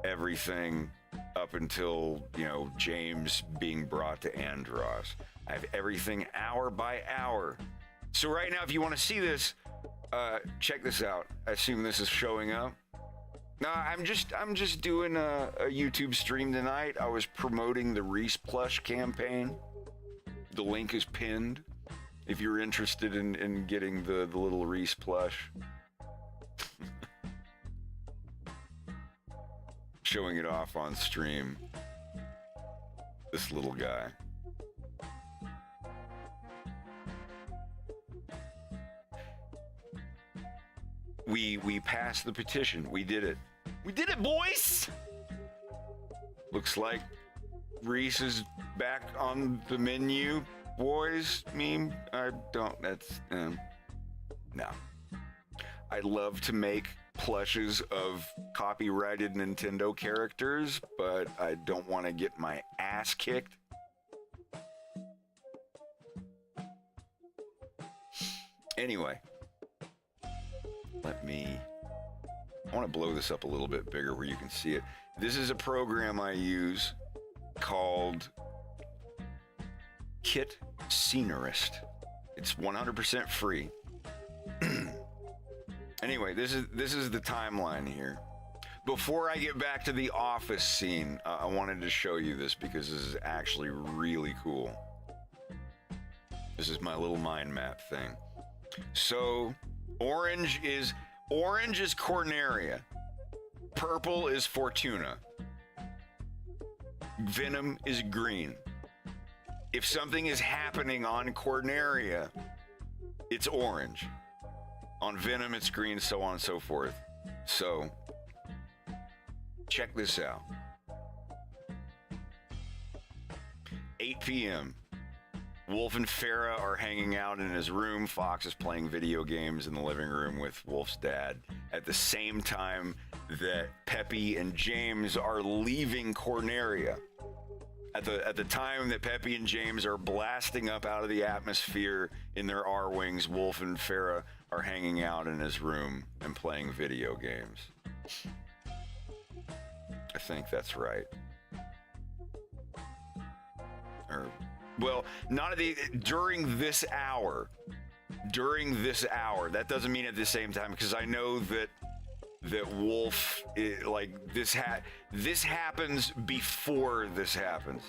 everything up until, James being brought to Andros. I have everything hour by hour. So right now, if you want to see this, check this out. I assume this is showing up. No, I'm just doing a YouTube stream tonight. I was promoting the Rhys Plush campaign. The link is pinned if you're interested in getting the little Rhys plush. Showing it off on stream. This little guy. We passed the petition. We did it. We did it, boys! Looks like Rhys is back on the menu, boys. Meme. I don't. That's no. I'd love to make plushes of copyrighted Nintendo characters, but I don't want to get my ass kicked. Anyway, I want to blow this up a little bit bigger where you can see it. This is a program I use called Kit Scenerist. It's 100% free. Anyway, this is the timeline here. Before I get back to the office scene, I wanted to show you this because this is actually really cool. This is my little mind map thing. So, orange is Corneria. Purple is Fortuna. Venom is green. If something is happening on Corneria, it's orange. On Venom, it's green, so on and so forth. So, check this out. 8 p.m. Wolf and Farah are hanging out in his room. Fox is playing video games in the living room with Wolf's dad. At the same time that Peppy and James are leaving Corneria. At the time that Peppy and James are blasting up out of the atmosphere in their R-Wings, Wolf and Farah are hanging out in his room and playing video games. I think that's right. Well, during this hour. That doesn't mean at the same time, because I know that Wolf, this happens before this happens.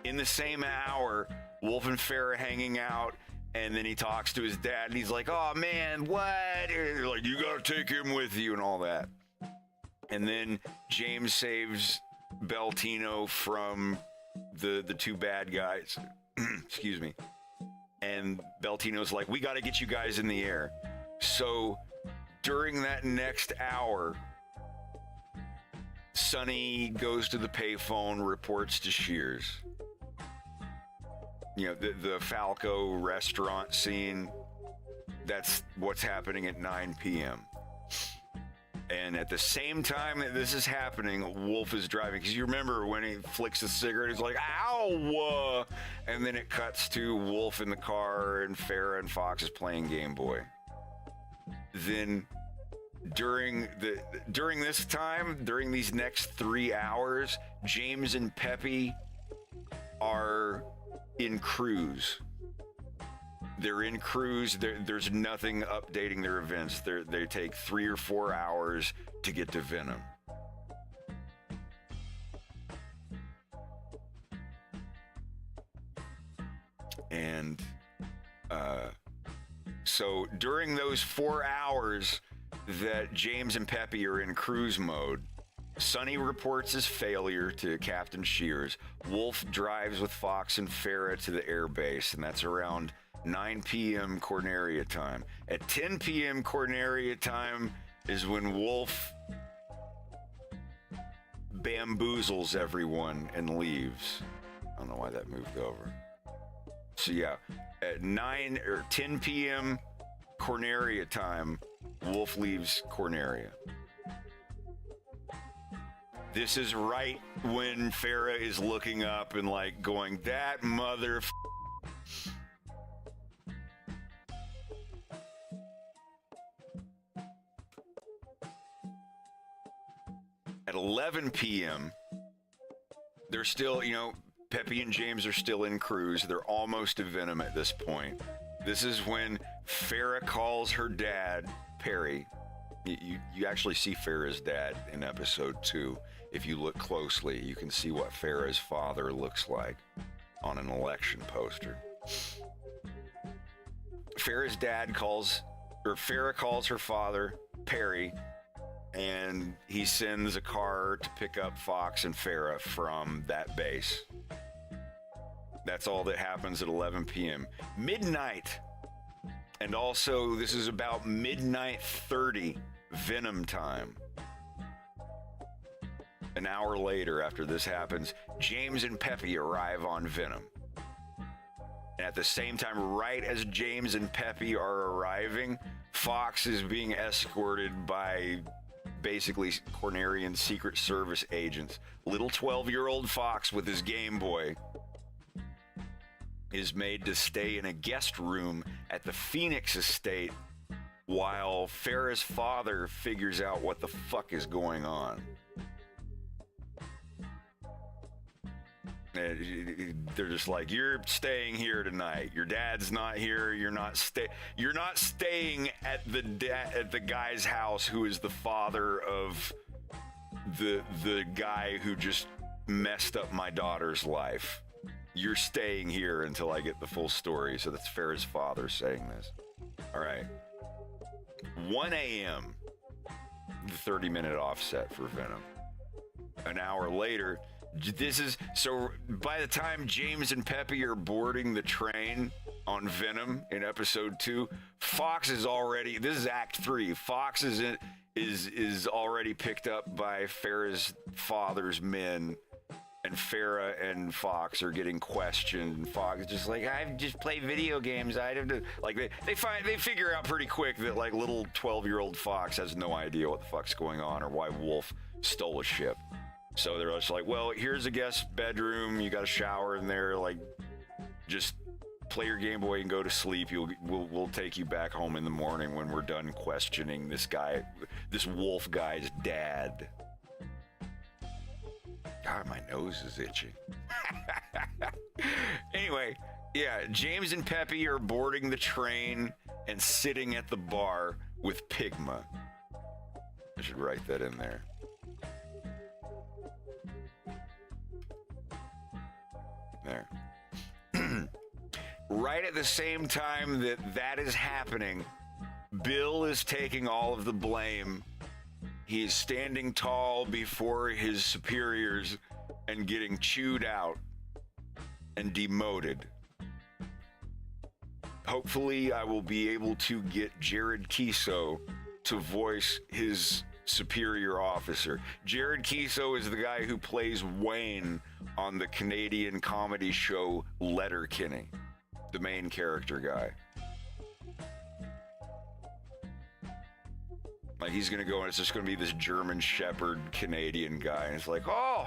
In the same hour, Wolf and Farah hanging out, and then he talks to his dad, and he's like, "Oh man, what?" And like, "You gotta take him with you," and all that. And then James saves Beltino from the two bad guys. Excuse me. And Beltino's like, "We got to get you guys in the air." So during that next hour, Sonny goes to the payphone, reports to Shears. The Falco restaurant scene, that's what's happening at 9 p.m. And at the same time that this is happening, Wolf is driving. Because you remember when he flicks the cigarette, he's like, "Ow!" And then it cuts to Wolf in the car, and Farah and Fox is playing Game Boy. Then during this time, during these next 3 hours, James and Peppy are in cruise. They're in cruise. There's nothing updating their events. They take 3 or 4 hours to get to Venom. And so during those 4 hours that James and Peppy are in cruise mode, Sonny reports his failure to Captain Shears. Wolf drives with Fox and Farah to the air base, and that's around 9 p.m. Corneria time. At 10 p.m. Corneria time is when Wolf bamboozles everyone and leaves. I don't know why that moved over. So yeah, at 9 or 10 p.m. Corneria time, Wolf leaves Corneria. This is right when Farah is looking up and like going, "That mother." At 11 p.m., they're still, Peppy and James are still in cruise. They're almost to Venom at this point. This is when Farrah calls her dad, Perry. You actually see Farrah's dad in episode 2. If you look closely, you can see what Farrah's father looks like on an election poster. Farrah's dad Farrah calls her father, Perry, and he sends a car to pick up Fox and Farrah from that base. That's all that happens at 11 p.m. Midnight, and also this is about midnight 30 Venom time. An hour later after this happens, James and Peppy arrive on Venom. And at the same time, right as James and Peppy are arriving, Fox is being escorted by basically Cornerian Secret Service agents. Little 12-year-old Fox with his Game Boy is made to stay in a guest room at the Phoenix estate while Farrah's father figures out what the fuck is going on. And they're just like, you're staying here tonight. Your dad's not here. You're not staying at the guy's house who is the father of the guy who just messed up my daughter's life. You're staying here until I get the full story. So that's Farrah's father saying this. All right. 1 a.m. The 30-minute offset for Venom. An hour later, by the time James and Peppy are boarding the train on Venom in episode 2, Fox is already, this is act 3. Fox is already picked up by Farrah's father's men. And Farrah and Fox are getting questioned, and Fox is just like, I just play video games. I don't do, like they figure out pretty quick that like little 12-year-old Fox has no idea what the fuck's going on or why Wolf stole a ship. So they're just like, well, here's a guest bedroom. You got a shower in there. Like, just play your Game Boy and go to sleep. We'll take you back home in the morning when we're done questioning this Wolf guy's dad. God, my nose is itchy. Anyway, yeah, James and Peppy are boarding the train and sitting at the bar with Pigma. I should write that in there. There. Right at the same time that is happening, Bill is taking all of the blame. He's standing tall before his superiors and getting chewed out and demoted. Hopefully, I will be able to get Jared Keeso to voice his superior officer. Jared Keeso is the guy who plays Wayne on the Canadian comedy show Letterkenny, the main character guy. Like, he's gonna go and it's just gonna be this German Shepherd Canadian guy, and it's like, oh,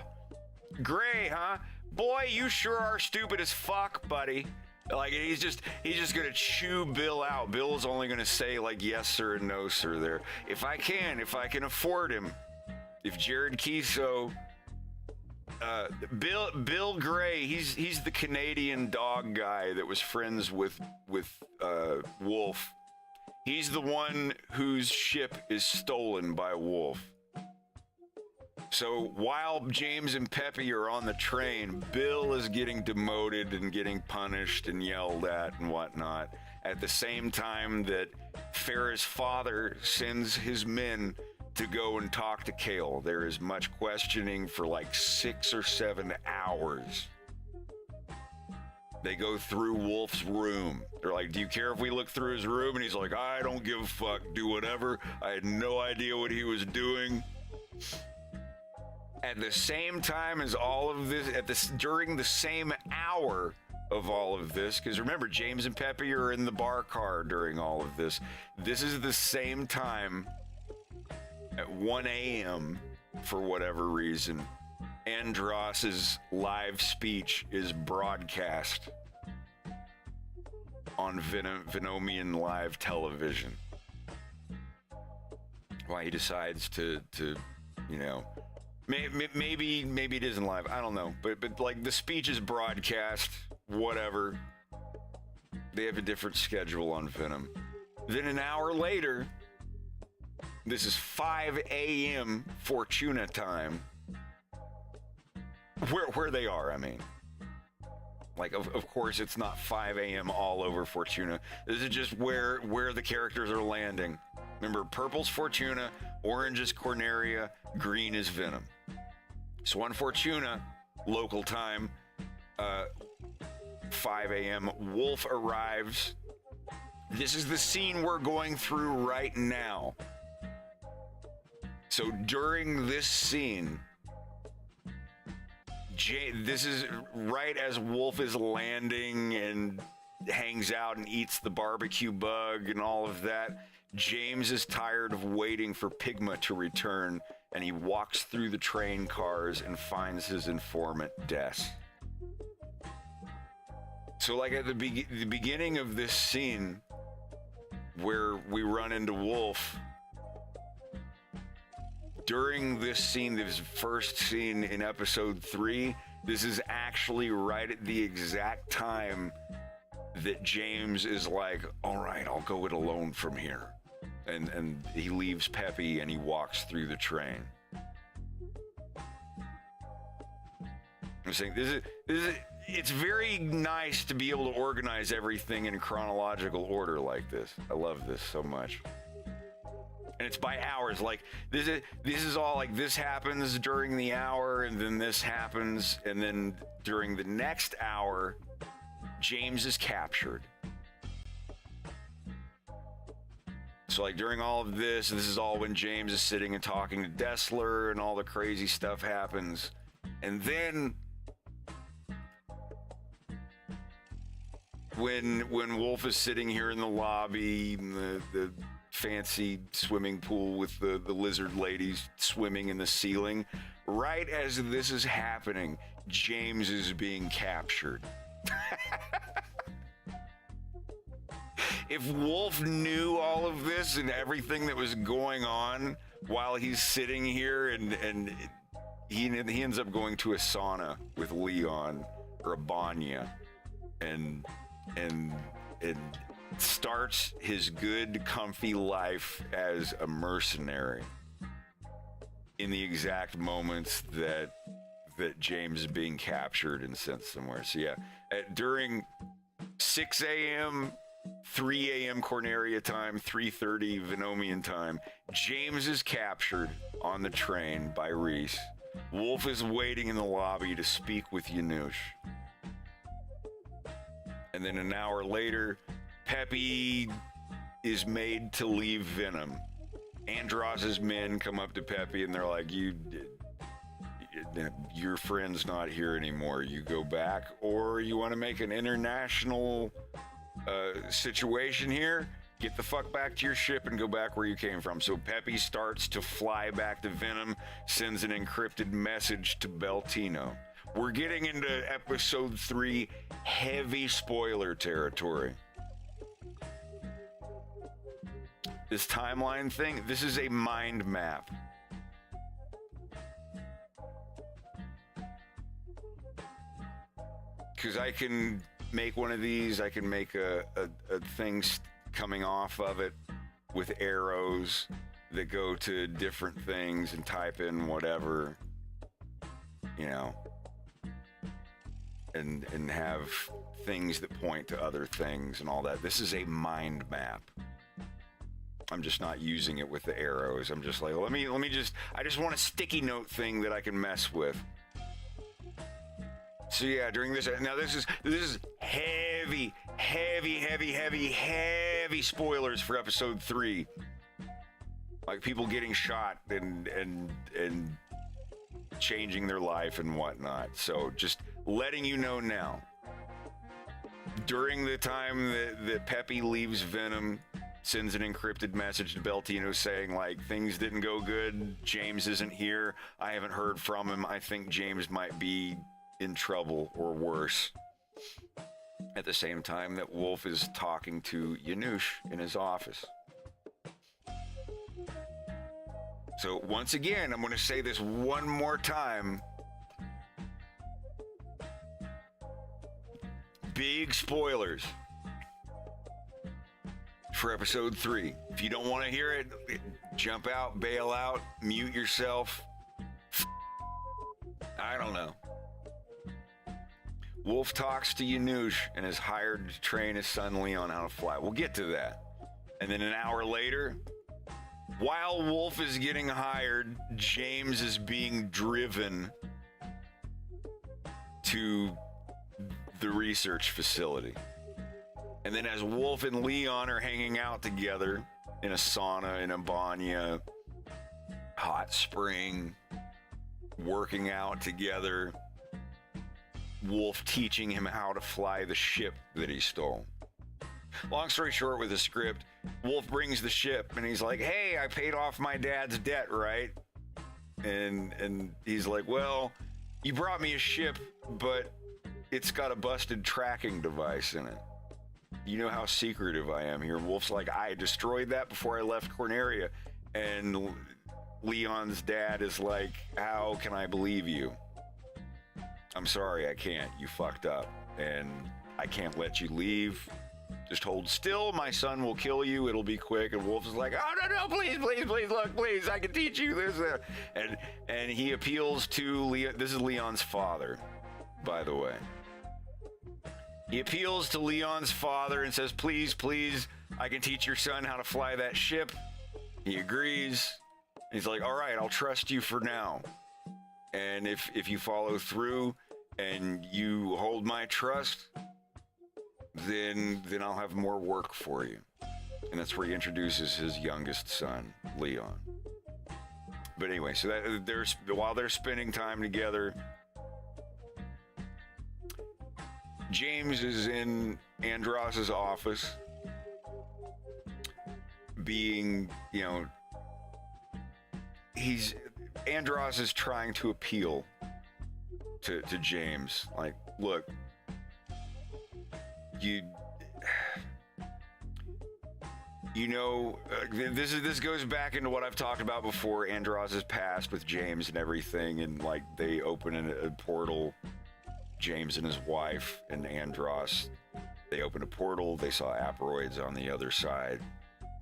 Gray, huh? Boy, you sure are stupid as fuck, buddy. Like, he's just gonna chew Bill out. Bill's only gonna say like yes sir and no sir there. If I can afford him. If Jared Keeso, Bill Gray, he's the Canadian dog guy that was friends with Wolf. He's the one whose ship is stolen by Wolf. So while James and Peppy are on the train, Bill is getting demoted and getting punished and yelled at and whatnot. At the same time that Farrah's father sends his men to go and talk to Kale. There is much questioning for like 6 or 7 hours. They go through Wolf's room. They're like, do you care if we look through his room? And he's like, I don't give a fuck. Do whatever. I had no idea what he was doing. At the same time as all of this, during the same hour of all of this, because remember, James and Peppy are in the bar car during all of this. This is the same time at 1 a.m. for whatever reason. Andross's live speech is broadcast on Venomian live television. Why he decides to Maybe it isn't live. I don't know. But like the speech is broadcast, whatever. They have a different schedule on Venom. Then an hour later, this is 5 a.m. Fortuna time. Where they are, I mean. Like, of course, it's not 5 a.m. all over Fortuna. This is just where the characters are landing. Remember, purple's Fortuna, orange is Corneria, green is Venom. So on Fortuna, local time, 5 a.m., Wolf arrives. This is the scene we're going through right now. So during this scene, this is right as Wolf is landing and hangs out and eats the barbecue bug and all of that. James is tired of waiting for Pigma to return, and he walks through the train cars and finds his informant, Desc. So like at the beginning of this scene where we run into Wolf, during this scene, this first scene in episode 3, this is actually right at the exact time that James is like, all right, I'll go it alone from here. And he leaves Peppy and he walks through the train. I'm saying it's very nice to be able to organize everything in chronological order like this. I love this so much. And it's by hours. Like this is all like this happens during the hour, and then this happens, and then during the next hour, James is captured. So like during all of this is all when James is sitting and talking to Dessler, and all the crazy stuff happens. And then when Wolf is sitting here in the lobby, in the fancy swimming pool with the lizard ladies swimming in the ceiling, right as this is happening, James is being captured. If Wolf knew all of this and everything that was going on while he's sitting here, and he ends up going to a sauna with Leon or a banya, and starts his good, comfy life as a mercenary in the exact moments that James is being captured and sent somewhere. So yeah, during 6 a.m., 3 a.m. Corneria time, 3:30 Venomian time, James is captured on the train by Rhys. Wolf is waiting in the lobby to speak with Yanush. And then an hour later, Peppy is made to leave Venom. Andross's men come up to Peppy and they're like, your friend's not here anymore. You go back, or you want to make an international situation here, get the fuck back to your ship and go back where you came from. So Peppy starts to fly back to Venom, sends an encrypted message to Beltino. We're getting into episode 3, heavy spoiler territory. This timeline thing, this is a mind map. Because I can make one of these, I can make a thing coming off of it with arrows that go to different things and type in whatever, you know, and have things that point to other things and all that. This is a mind map. I'm just not using it with the arrows. I'm just like, I just want a sticky note thing that I can mess with. So yeah, during this, now this is heavy spoilers for episode 3. Like people getting shot and changing their life and whatnot. So just letting you know now. During the time that Peppy leaves Venom, sends an encrypted message to Beltino saying like things didn't go good. James isn't here. I haven't heard from him. I think James might be in trouble or worse. At the same time that Wolf is talking to Yanush in his office. So once again, I'm going to say this one more time. Big spoilers for episode 3. If you don't want to hear it, jump out, bail out, mute yourself. I don't know. Wolf talks to Yanush and is hired to train his son Leon how to fly. We'll get to that. And then an hour later, while Wolf is getting hired, James is being driven to the research facility. And then as Wolf and Leon are hanging out together in a sauna, in a banya, hot spring, working out together, Wolf teaching him how to fly the ship that he stole. Long story short, with the script, Wolf brings the ship and he's like, hey, I paid off my dad's debt, right? And he's like, well, you brought me a ship, but it's got a busted tracking device in it. You know how secretive I am here. Wolf's like, I destroyed that before I left Corneria. And Leon's dad is like, how can I believe you? I'm sorry, I can't. You fucked up. And I can't let you leave. Just hold still. My son will kill you. It'll be quick. And Wolf is like, oh, no, please, look, please. I can teach you this. And he appeals to Leon. This is Leon's father, by the way. He appeals to Leon's father and says, please, I can teach your son how to fly that ship. He agrees. He's like, all right, I'll trust you for now. And if you follow through and you hold my trust, then I'll have more work for you. And that's where he introduces his youngest son, Leon. But anyway, so while they're spending time together, James is in Andros's office being, Andros is trying to appeal to James. Like, look, this goes back into what I've talked about before, Andros's past with James and everything, and like they open a portal, James and his wife and Andros, they opened a portal, they saw aperoids on the other side.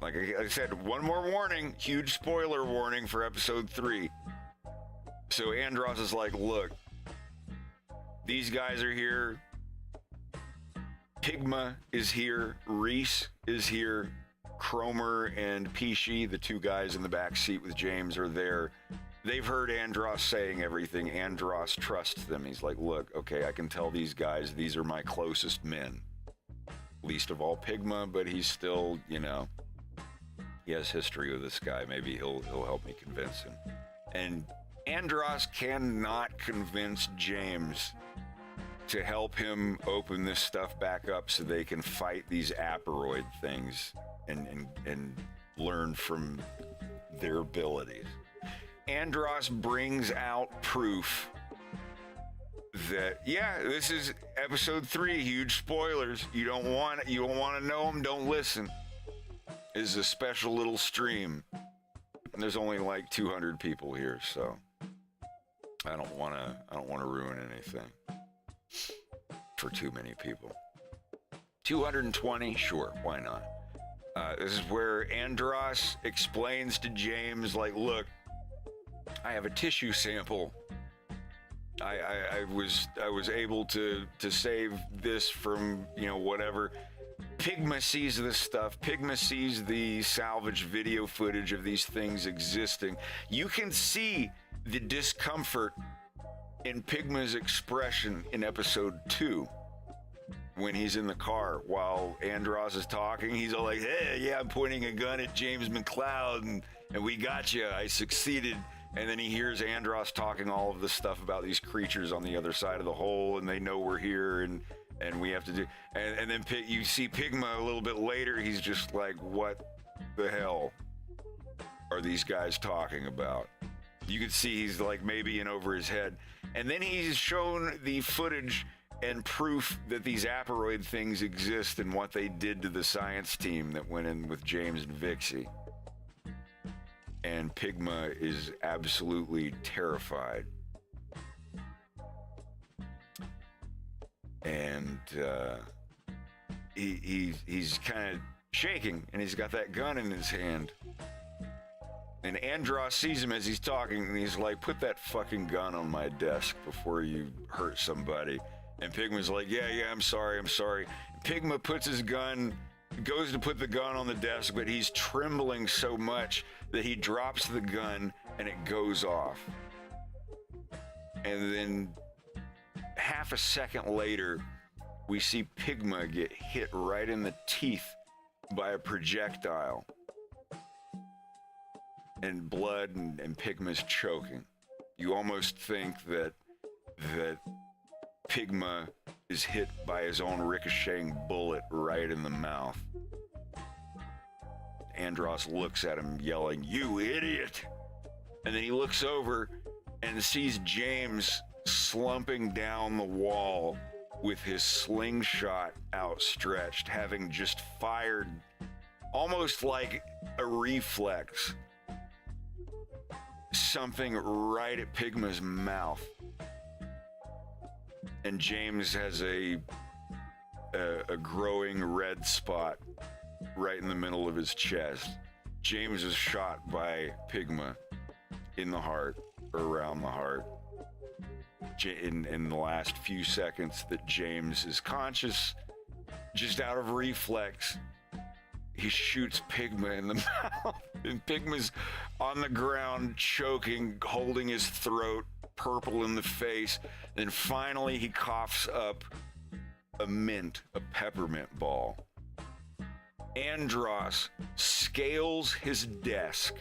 Like I said, one more warning, huge spoiler warning for episode 3. So Andros is like, look, these guys are here, Pigma is here, Rhys is here, Cromer and Peachy, the two guys in the back seat with James, are there. They've heard Andros saying everything. Andros trusts them. He's like, look, okay, I can tell these guys, these are my closest men. Least of all Pigma, but he's still, he has history with this guy. Maybe he'll help me convince him. And Andros cannot convince James to help him open this stuff back up so they can fight these aperoid things and learn from their abilities. Andros brings out proof that, this is episode 3, huge spoilers. You don't want to know them, don't listen. This is a special little stream. And there's only like 200 people here, so I don't want to ruin anything for too many people. 220, sure, why not? This is where Andros explains to James, like, look, I have a tissue sample. I was able to save this from, whatever. Pigma sees this stuff. Pigma sees the salvage video footage of these things existing. You can see the discomfort in Pigma's expression in episode 2 when he's in the car while Andros is talking. He's all like, hey, yeah, I'm pointing a gun at James McLeod and we got you. I succeeded. And then he hears Andros talking all of this stuff about these creatures on the other side of the hole, and they know we're here, and we have to do. And then you see Pigma a little bit later. He's just like, what the hell are these guys talking about? You could see he's like maybe in over his head. And then he's shown the footage and proof that these aperoid things exist and what they did to the science team that went in with James and Vixie. and Pigma is absolutely terrified. And he's kind of shaking, and he's got that gun in his hand. And Andros sees him as he's talking, and he's like, "Put that fucking gun on my desk before you hurt somebody." And Pigma's like, yeah, I'm sorry. Pigma puts his gun, goes to put the gun on the desk, but he's trembling so much that he drops the gun and it goes off. And then half a second later, we see Pigma get hit right in the teeth by a projectile. And blood and Pigma's choking. You almost think that Pigma is hit by his own ricocheting bullet right in the mouth. Andros looks at him yelling, "You idiot!" And then he looks over and sees James slumping down the wall with his slingshot outstretched, having just fired almost like a reflex something right at Pigma's mouth. And James has a growing red spot right in the middle of his chest. James is shot by Pigma in the heart, or around the heart. In the last few seconds that James is conscious, just out of reflex, he shoots Pigma in the mouth. And Pigma's on the ground, choking, holding his throat, purple in the face. Then finally he coughs up a peppermint ball. Andros scales his desk,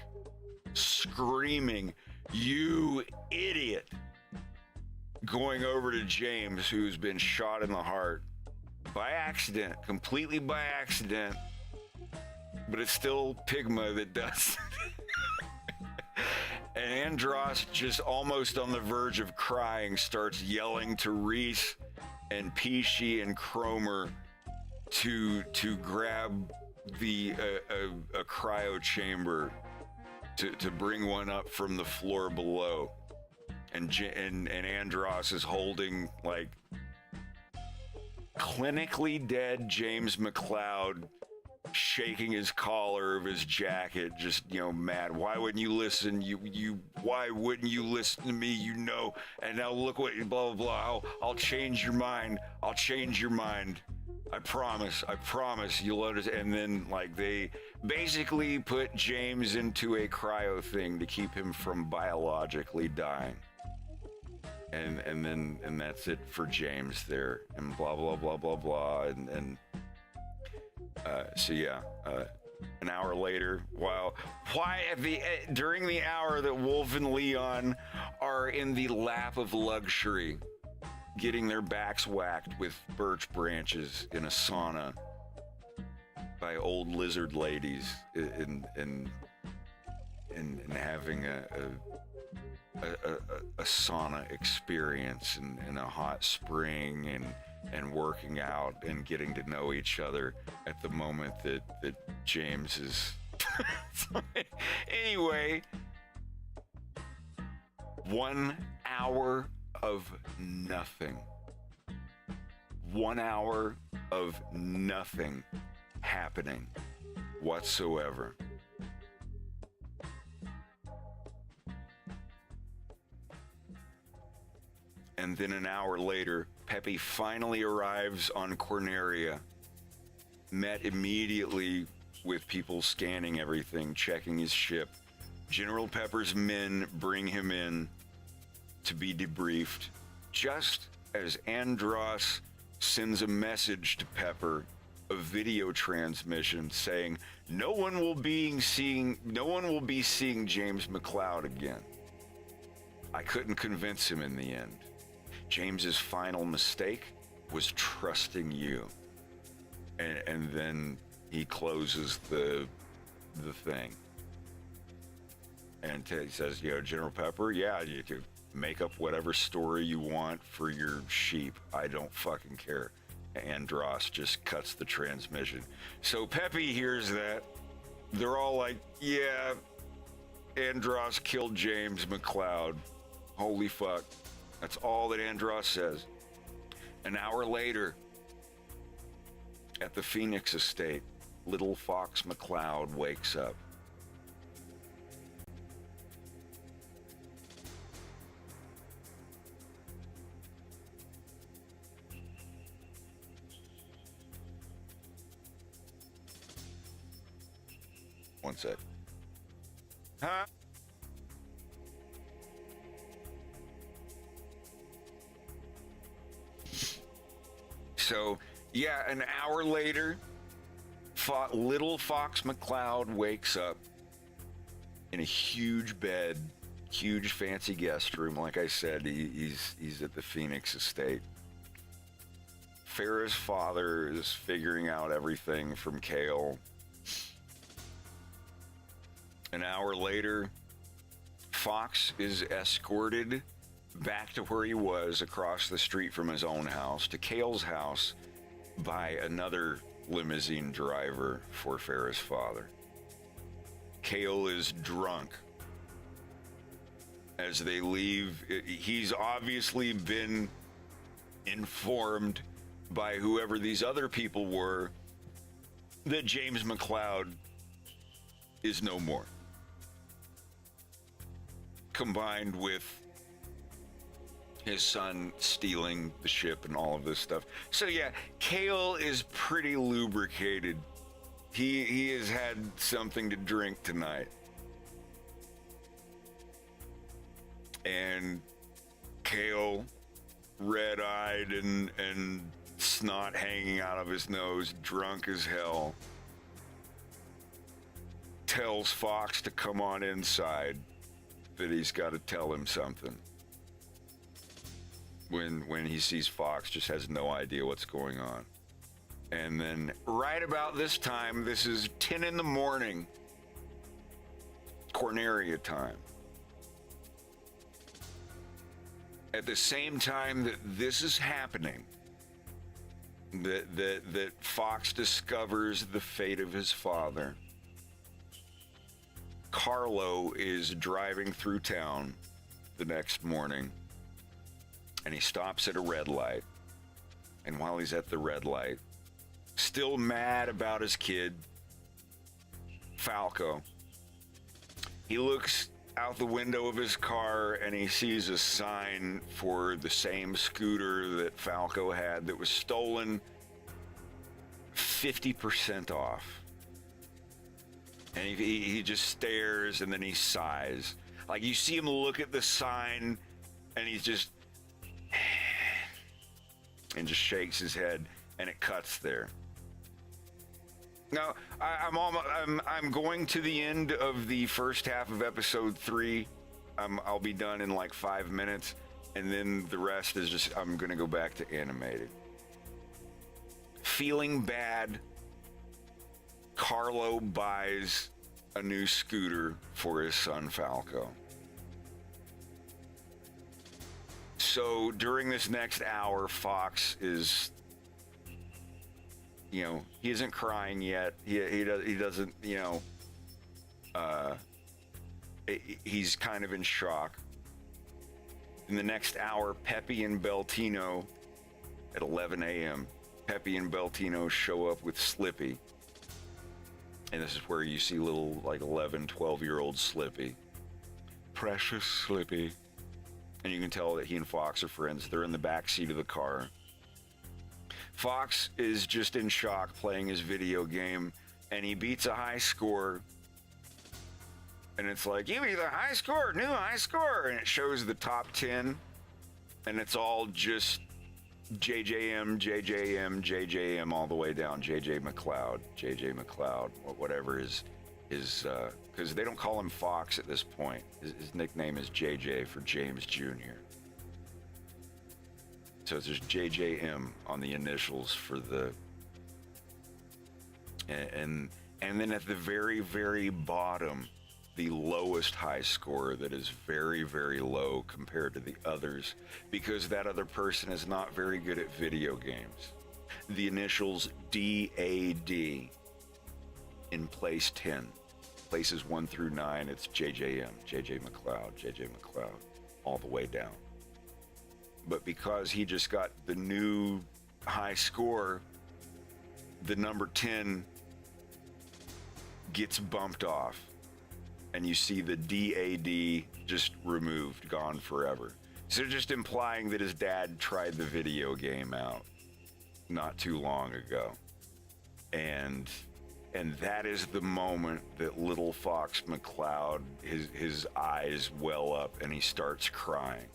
screaming, "You idiot!" Going over to James, who's been shot in the heart by accident, completely by accident, but it's still Pigma that does. And Andros, just almost on the verge of crying, starts yelling to Rhys and Peachy and Cromer to grab a cryo chamber, to bring one up from the floor below. And Andros is holding, like, clinically dead James McLeod, shaking his collar of his jacket, just, mad. Why wouldn't you listen? Why wouldn't you listen to me? And now look what, blah, blah, blah. I'll change your mind. I'll change your mind. I promise. You'll understand. And then, like, they basically put James into a cryo thing to keep him from biologically dying. And that's it for James there, and blah, blah, blah, blah, blah. An hour later, during the hour that Wolf and Leon are in the lap of luxury, getting their backs whacked with birch branches in a sauna by old lizard ladies, and having a sauna experience in a hot spring, and working out and getting to know each other at the moment that James is. Anyway, 1 hour of nothing. 1 hour of nothing happening whatsoever. And then an hour later, Pepe finally arrives on Corneria, met immediately with people scanning everything, checking his ship. General Pepper's men bring him in to be debriefed, just as Andros sends a message to Pepper, a video transmission saying no one will be seeing James McLeod again. I couldn't convince him in the end. James's final mistake was trusting you. And then he closes the thing. And he says, General Pepper, yeah, you can make up whatever story you want for your sheep. I don't fucking care. Andros just cuts the transmission. So Pepe hears that. They're all like, yeah, Andros killed James McLeod. Holy fuck. That's all that Andros says. An hour later, at the Phoenix estate, little Fox McLeod wakes up. One sec. Huh? So, yeah, an hour later, little Fox McLeod wakes up in a huge bed, huge fancy guest room. Like I said, he's at the Phoenix estate. Farrah's father is figuring out everything from Kale. An hour later, Fox is escorted back to where he was across the street from his own house to Kale's house by another limousine driver for Farrah's father. Kale is drunk. As they leave, he's obviously been informed by whoever these other people were that James McLeod is no more. Combined with his son stealing the ship and all of this stuff. So yeah, Kale is pretty lubricated. He has had something to drink tonight. And Kale, red-eyed and snot hanging out of his nose, drunk as hell, tells Fox to come on inside, that he's got to tell him something. When he sees Fox, just has no idea what's going on. And then right about this time, this is 10 in the morning, Corneria time. At the same time that this is happening, that Fox discovers the fate of his father, Carlo is driving through town the next morning, and he stops at a red light. And while he's at the red light, still mad about his kid, Falco, he looks out the window of his car and he sees a sign for the same scooter that Falco had that was stolen, 50% off. And he just stares, and then he sighs. Like, you see him look at the sign, and he's just and just shakes his head, and it cuts there. Now, I'm going to the end of the first half of episode 3. I'll be done in like 5 minutes, and then the rest is just, I'm gonna go back to animated. Feeling bad, Carlo buys a new scooter for his son Falco. So during this next hour, Fox is, he isn't crying yet. He doesn't, he's kind of in shock. In the next hour, Pepe and Beltino at 11 a.m. Pepe and Beltino show up with Slippy. And this is where you see little, like, 11, 12-year-old Slippy. Precious Slippy. And you can tell that he and Fox are friends. They're in the back seat of the car. Fox is just in shock playing his video game, and he beats a high score. And it's like, you beat the high score, new high score. And it shows the top 10, and it's all just JJM, JJM, JJM all the way down. JJ McLeod, whatever his because they don't call him Fox at this point. His nickname is JJ for James Jr. So it's just JJM on the initials for the, and then at the very, very bottom, the lowest high score that is very, very low compared to the others, because that other person is not very good at video games. The initials DAD in place 10. places 1 through 9, it's JJM, JJ McLeod, all the way down. But because he just got the new high score, the number 10 gets bumped off. And you see the DAD just removed, gone forever. So just implying that his dad tried the video game out not too long ago. And that is the moment that little Fox McCloud, his eyes well up and he starts crying.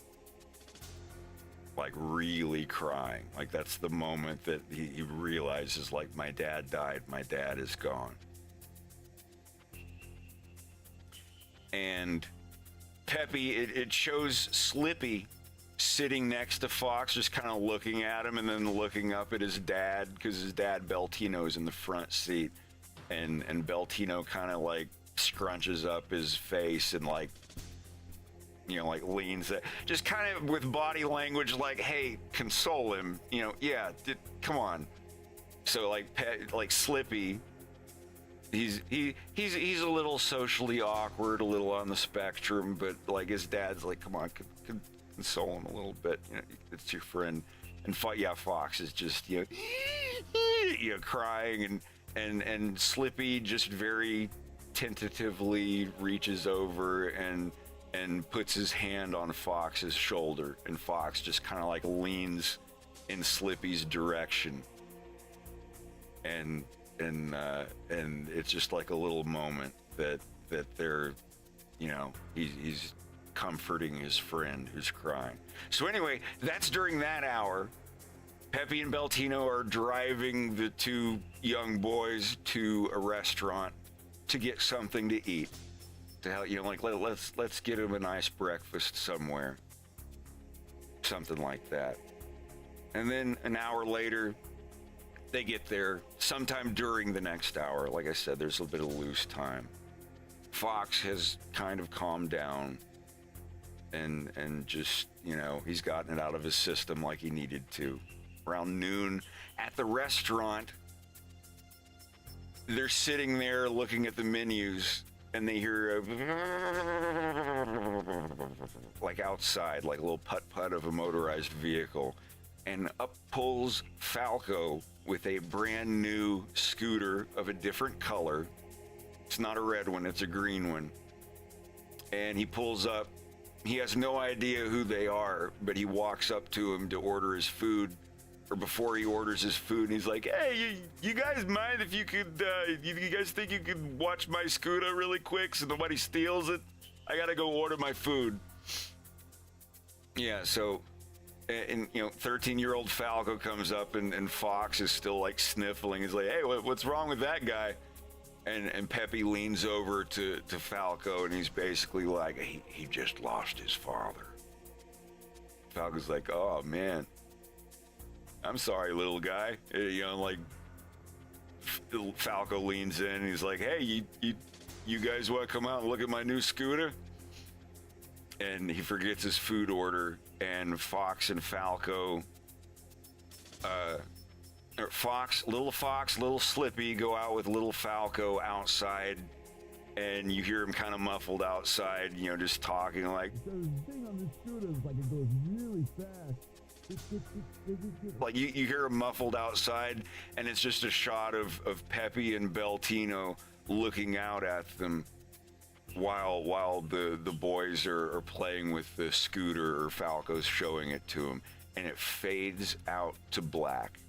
Like really crying. Like that's the moment that he realizes, like, my dad died, my dad is gone. And Peppy, it shows Slippy sitting next to Fox, just kind of looking at him and then looking up at his dad, because his dad, Beltino's in the front seat. And Beltino kind of like scrunches up his face and like, you know, like leans, just kind of with body language like, hey, console him, you know, yeah, come on. So like Slippy, he's a little socially awkward, a little on the spectrum, but like his dad's like, come on, console him a little bit, you know, it's your friend. And Fox is just, you know, crying, and Slippy just very tentatively reaches over and puts his hand on Fox's shoulder, and Fox just kind of like leans in Slippy's direction, and it's just like a little moment that they're, you know, he's comforting his friend who's crying. So anyway, that's during that hour. Peppy and Beltino are driving the two young boys to a restaurant to get something to eat. To help, you know, like let's get them a nice breakfast somewhere, something like that. And then an hour later, they get there. Sometime during the next hour, like I said, there's a bit of loose time. Fox has kind of calmed down, and just, you know, he's gotten it out of his system like he needed to. Around noon at the restaurant, they're sitting there looking at the menus, and they hear like outside, like a little putt-putt of a motorized vehicle, and up pulls Falco with a brand new scooter of a different color. It's not a red one, it's a green one. And he pulls up. He has no idea who they are, but he walks up to him to order his food. Or before he orders his food, and he's like, hey, you guys mind if you could, you guys think you could watch my scooter really quick so nobody steals it? I gotta go order my food. Yeah, so, and you know, 13-year-old Falco comes up, and Fox is still like sniffling. He's like, hey, what's wrong with that guy? And Peppy leans over to Falco, and he's basically like, he just lost his father. Falco's like, oh man, I'm sorry, little guy. You know, like Falco leans in and he's like, hey, you guys want to come out and look at my new scooter? And he forgets his food order, and Fox and Falco, little Slippy go out with little Falco outside, and you hear him kind of muffled outside, you know, just talking like, the thing on this scooter is like it goes really fast. Like you hear him muffled outside, and it's just a shot of Peppy and Beltino looking out at them while the boys are playing with the scooter, or Falco's showing it to him, and it fades out to black.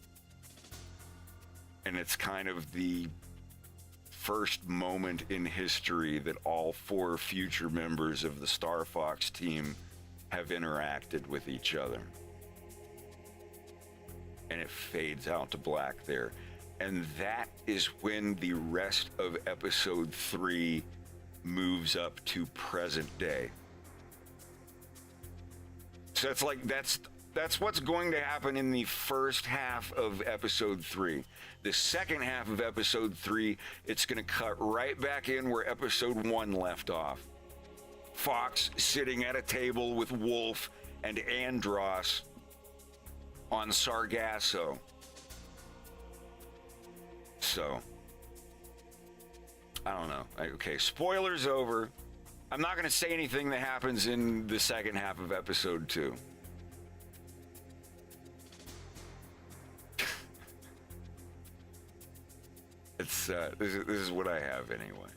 And it's kind of the first moment in history that all 4 future members of the Star Fox team have interacted with each other. And it fades out to black there. And that is when the rest of episode 3 moves up to present day. So it's like that's what's going to happen in the first half of episode 3. The second half of episode 3, it's going to cut right back in where episode 1 left off. Fox sitting at a table with Wolf and Andros on Sargasso. So, I don't know. Okay, spoilers over. I'm not going to say anything that happens in the second half of episode 2. It's this is what I have anyway.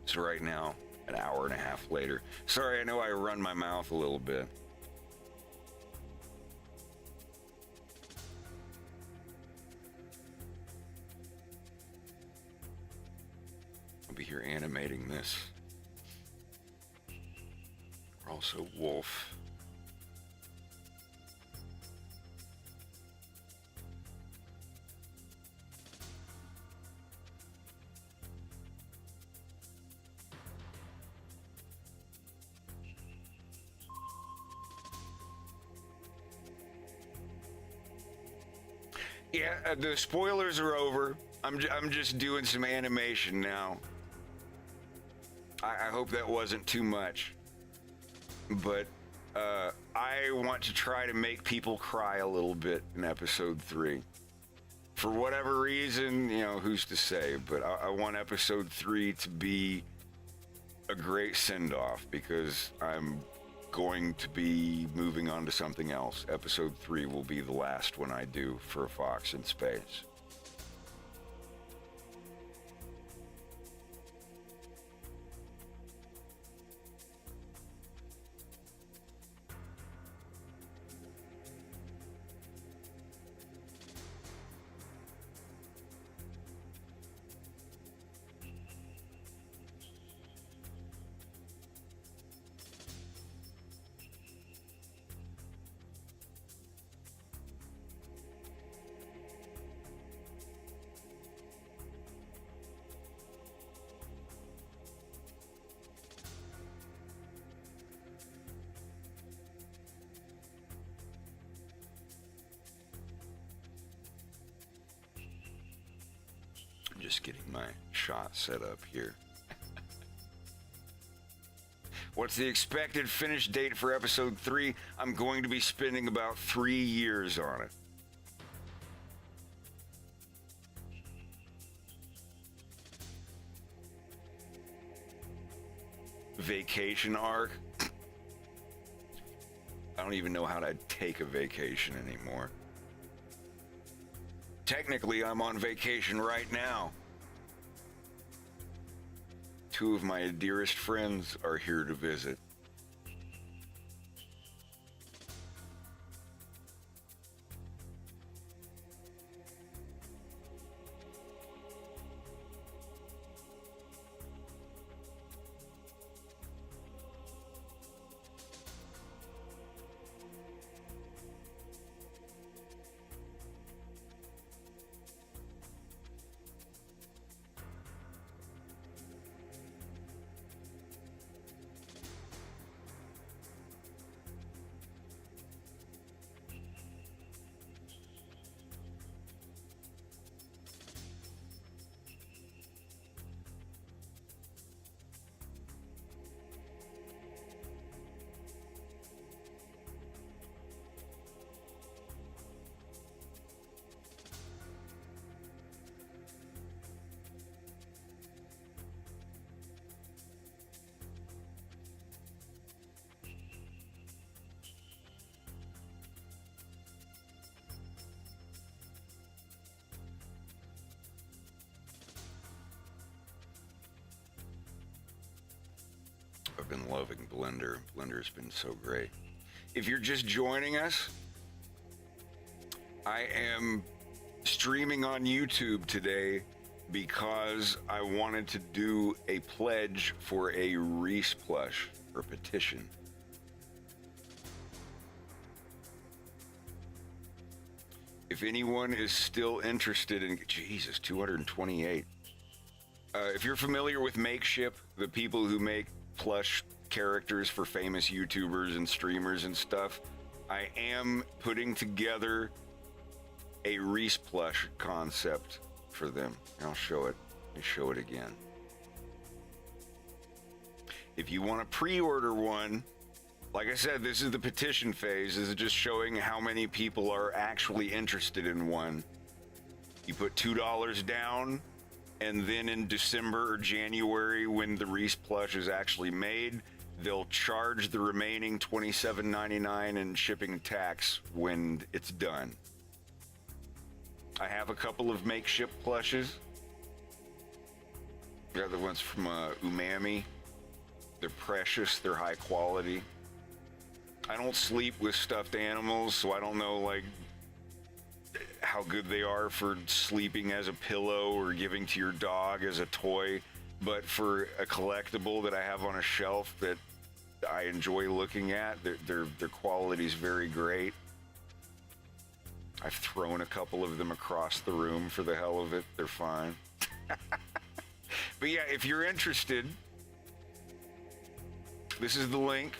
So right now, an hour and a half later. Sorry, I know I run my mouth a little bit. I'll be here animating this. Also, Wolf. Yeah, the spoilers are over. I'm just doing some animation now. I hope that wasn't too much. But I want to try to make people cry a little bit in episode 3. For whatever reason, you know, who's to say? But I want episode 3 to be a great send-off because I'm going to be moving on to something else. Episode 3 will be the last one I do for Fox in Space. Just getting my shot set up here. What's the expected finish date for episode 3? I'm going to be spending about 3 years on it. Vacation arc? I don't even know how to take a vacation anymore. Technically, I'm on vacation right now. 2 of my dearest friends are here to visit. I've been loving Blender. Blender's been so great. If you're just joining us, I am streaming on YouTube today because I wanted to do a pledge for a Rhys plush or Petition. If anyone is still interested in, Jesus, 228. If you're familiar with Makeship, the people who make plush characters for famous YouTubers and streamers and stuff, I am putting together a Rhys plush concept for them. I'll show it. Let me show it again. If you want to pre-order one, Like I said, this is the petition phase. This is just showing how many people are actually interested in one. You put $2 down, and then in December or January, when the Rhys plush is actually made, they'll charge the remaining $27.99 in shipping tax when it's done. I have a couple of makeshift plushes. The other one's from Umami. They're precious, they're high quality. I don't sleep with stuffed animals, so I don't know like how good they are for sleeping as a pillow or giving to your dog as a toy. But for a collectible that I have on a shelf that I enjoy looking at, their quality is very great. I've thrown a couple of them across the room for the hell of it. They're fine. But yeah, if you're interested, this is the link.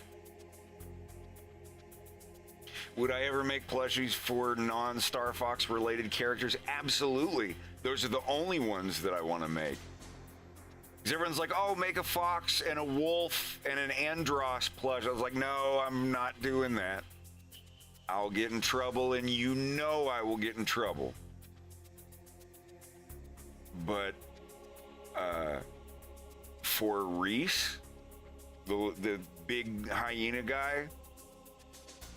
Would I ever make plushies for non-Star Fox related characters? Absolutely. Those are the only ones that I want to make. Because everyone's like, oh, make a fox and a wolf and an Andros plush. I was like, no, I'm not doing that. I'll get in trouble, and you know I will get in trouble. But for Rhys, the big hyena guy,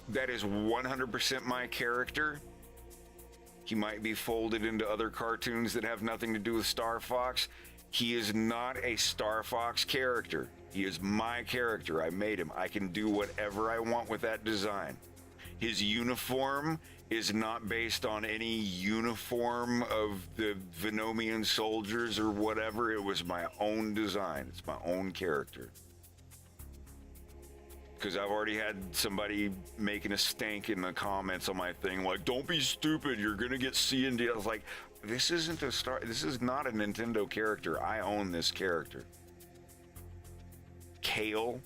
that is 100% my character. He might be folded into other cartoons that have nothing to do with Star Fox. He is not a Star Fox character. He is my character. I made him. I can do whatever I want with that design. His uniform is not based on any uniform of the Venomian soldiers or whatever. It was my own design. It's my own character. Because I've already had somebody making a stank in the comments on my thing, like, don't be stupid, you're gonna get C and D. I was like, this is not a Nintendo character. I own this character. Kale,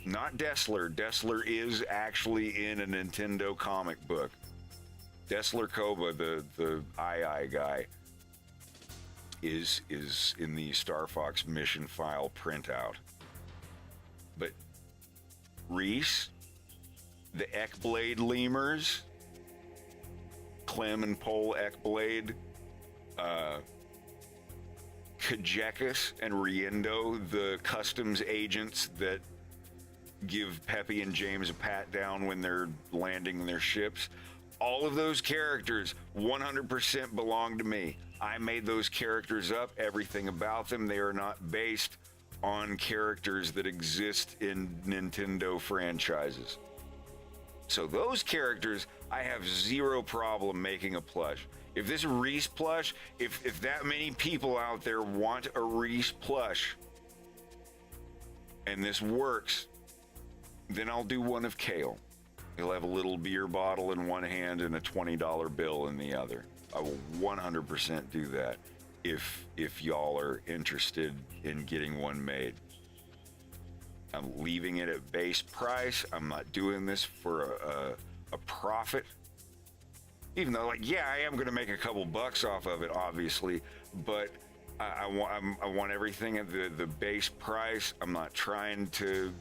not Dessler. Dessler is actually in a Nintendo comic book. Dessler Koba, the II guy, is in the Star Fox mission file printout. But Rhys, the Eckblade lemurs, Clem and Pole Eckblade, Kajekus and Riendo, the customs agents that give Peppy and James a pat down when they're landing their ships. All of those characters 100% belong to me. I made those characters up, everything about them. They are not based on characters that exist in Nintendo franchises. So those characters, I have zero problem making a plush. If this Rhys plush, if that many people out there want a Rhys plush, and this works, then I'll do one of Kale. He'll have a little beer bottle in one hand and a $20 bill in the other. I will 100% do that if y'all are interested in getting one made. I'm leaving it at base price. I'm not doing this for a profit. Even though, like, yeah, I am going to make a couple bucks off of it, obviously, but I want everything at the base price. I'm not trying to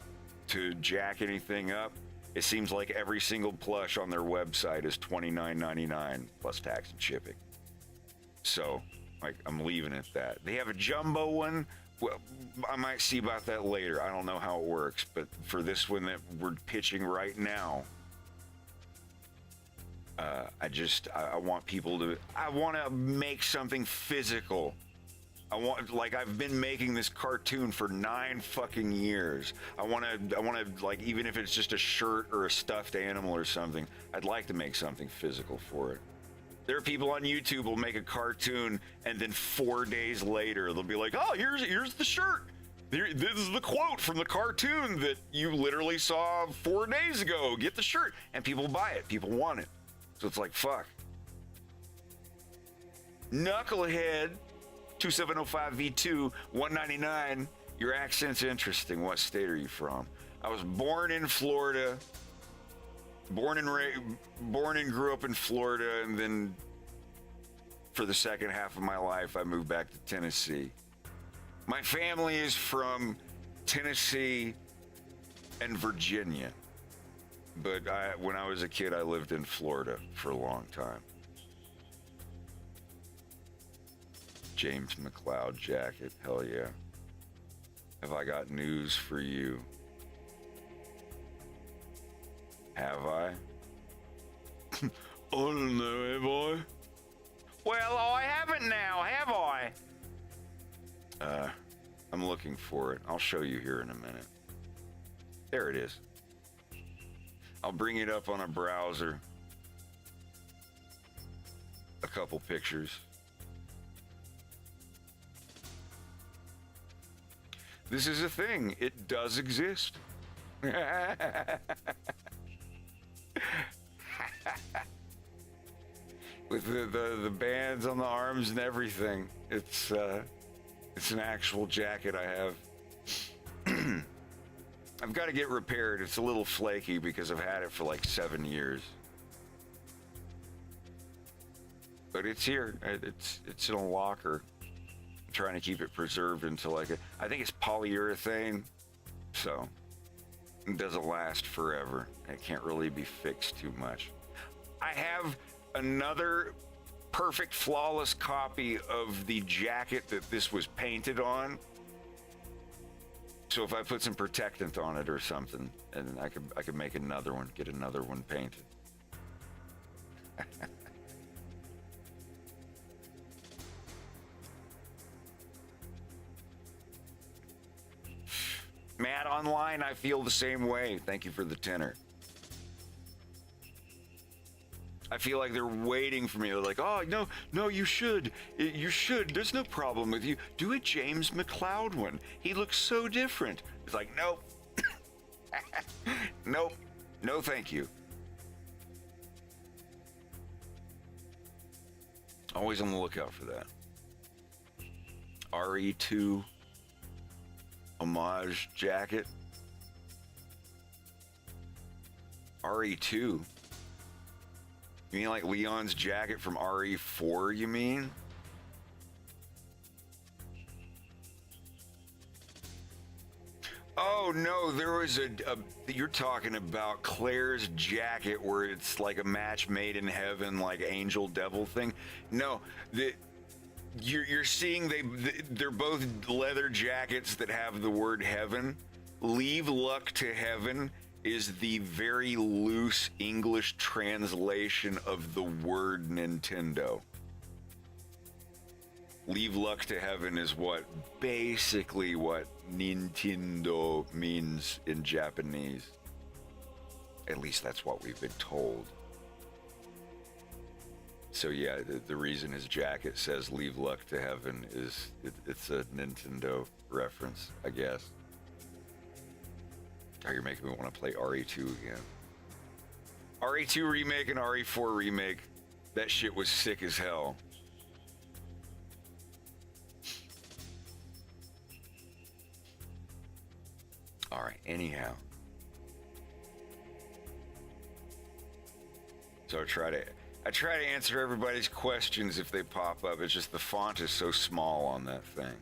jack anything up. It seems like every single plush on their website is $29.99 plus tax and shipping. So, like, I'm leaving it at that. They have a jumbo one. Well, I might see about that later. I don't know how it works, but for this one that we're pitching right now, I want people to, I want to make something physical. I've been making this cartoon for 9 fucking years. I want to, like, even if it's just a shirt or a stuffed animal or something, I'd like to make something physical for it. There are people on YouTube who'll make a cartoon, and then 4 days later, they'll be like, oh, here's the shirt. This is the quote from the cartoon that you literally saw 4 days ago. Get the shirt. And people buy it. People want it. So it's like, fuck. Knucklehead 2705V2 199. Your accent's interesting. What state are you from? I was born in Florida. Born and grew up in Florida, and then for the second half of my life, I moved back to Tennessee. My family is from Tennessee, and Virginia. But when I was a kid, I lived in Florida for a long time. James McLeod jacket, hell yeah. Have I got news for you? Have I? I don't know, have I? Well, I haven't now, have I? I'm looking for it. I'll show you here in a minute. There it is. I'll bring it up on a browser. A couple pictures. This is a thing. It does exist. With the bands on the arms and everything. It's an actual jacket I have. I've got to get repaired. It's a little flaky because I've had it for like 7 years. But it's here. It's in a locker. I'm trying to keep it preserved until I think it's polyurethane, so it doesn't last forever. It can't really be fixed too much. I have another perfect, flawless copy of the jacket that this was painted on. So if I put some protectant on it or something, and I could make another one, get another one painted. Matt online, I feel the same way. Thank you for the tenor. I feel like they're waiting for me. They're like, oh, no, you should. You should. There's no problem with you. Do a James McLeod one. He looks so different. It's like, nope. Nope. No, thank you. Always on the lookout for that. RE2 homage jacket. RE2? You mean like Leon's jacket from RE4, you mean? Oh, no, there was you're talking about Claire's jacket where it's like a match made in heaven, like angel devil thing. No, you're seeing they're both leather jackets that have the word heaven. Leave luck to heaven is the very loose English translation of the word Nintendo. Leave luck to heaven is basically what Nintendo means in Japanese. At least that's what we've been told. So yeah, the reason his jacket says leave luck to heaven is it's a Nintendo reference, I guess. Oh, you're making me want to play RE2 again. RE2 remake and RE4 remake, that shit was sick as hell. All right, anyhow. So I try to answer everybody's questions if they pop up. It's just the font is so small on that thing.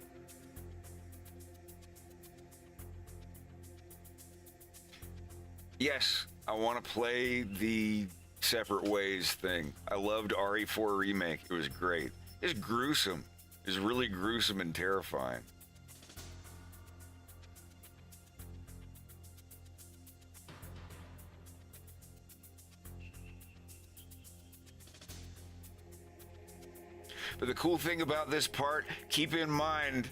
Yes, I want to play the Separate Ways thing. I loved RE4 Remake. It was great. It's gruesome. It's really gruesome and terrifying. But the cool thing about this part, keep in mind,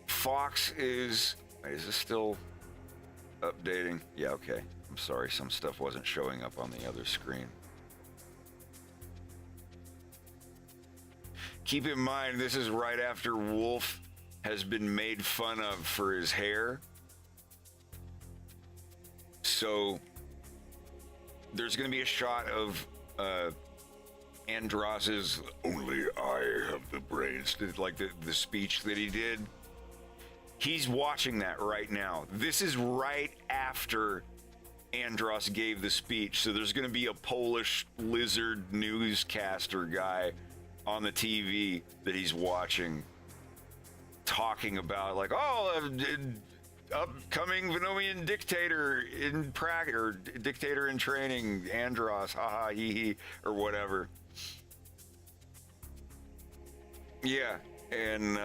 Fox is this still updating? Yeah, okay. I'm sorry, some stuff wasn't showing up on the other screen. Keep in mind, this is right after Wolf has been made fun of for his hair. So there's going to be a shot of Andross's "Only I have the brains," like the speech that he did. He's watching that right now. This is right after Andross gave the speech. So there's going to be a Polish lizard newscaster guy on the TV that he's watching talking about like, oh, upcoming Venomian dictator in practice or dictator in training, Andros, haha, hee hee, or whatever. Yeah, and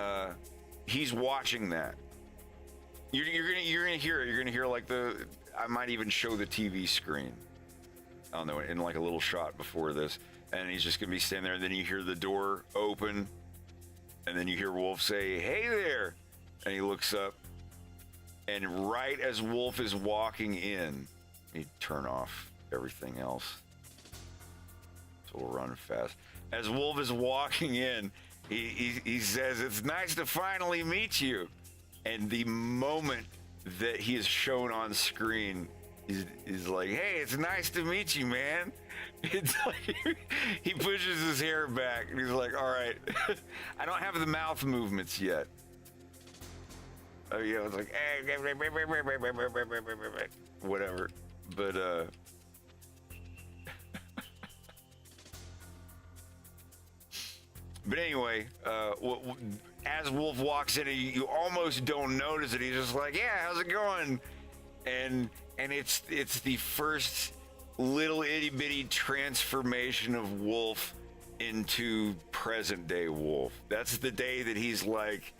he's watching that. You're gonna hear it. You're gonna hear like I might even show the TV screen. I don't know, in like a little shot before this, and he's just gonna be standing there. And then you hear the door open, and then you hear Wolf say, "Hey there," and he looks up, and right as Wolf is walking in, he turn off everything else, so we'll run fast. As Wolf is walking in, he says, "It's nice to finally meet you," and the moment that he is shown on screen, he's like, "Hey, it's nice to meet you, man." It's like he pushes his hair back and he's like, "All right." I don't have the mouth movements yet. Oh yeah, it's like whatever. But but anyway, as Wolf walks in, you almost don't notice it. He's just like, "Yeah, how's it going?" And it's the first little itty bitty transformation of Wolf into present day Wolf. That's the day that he's like,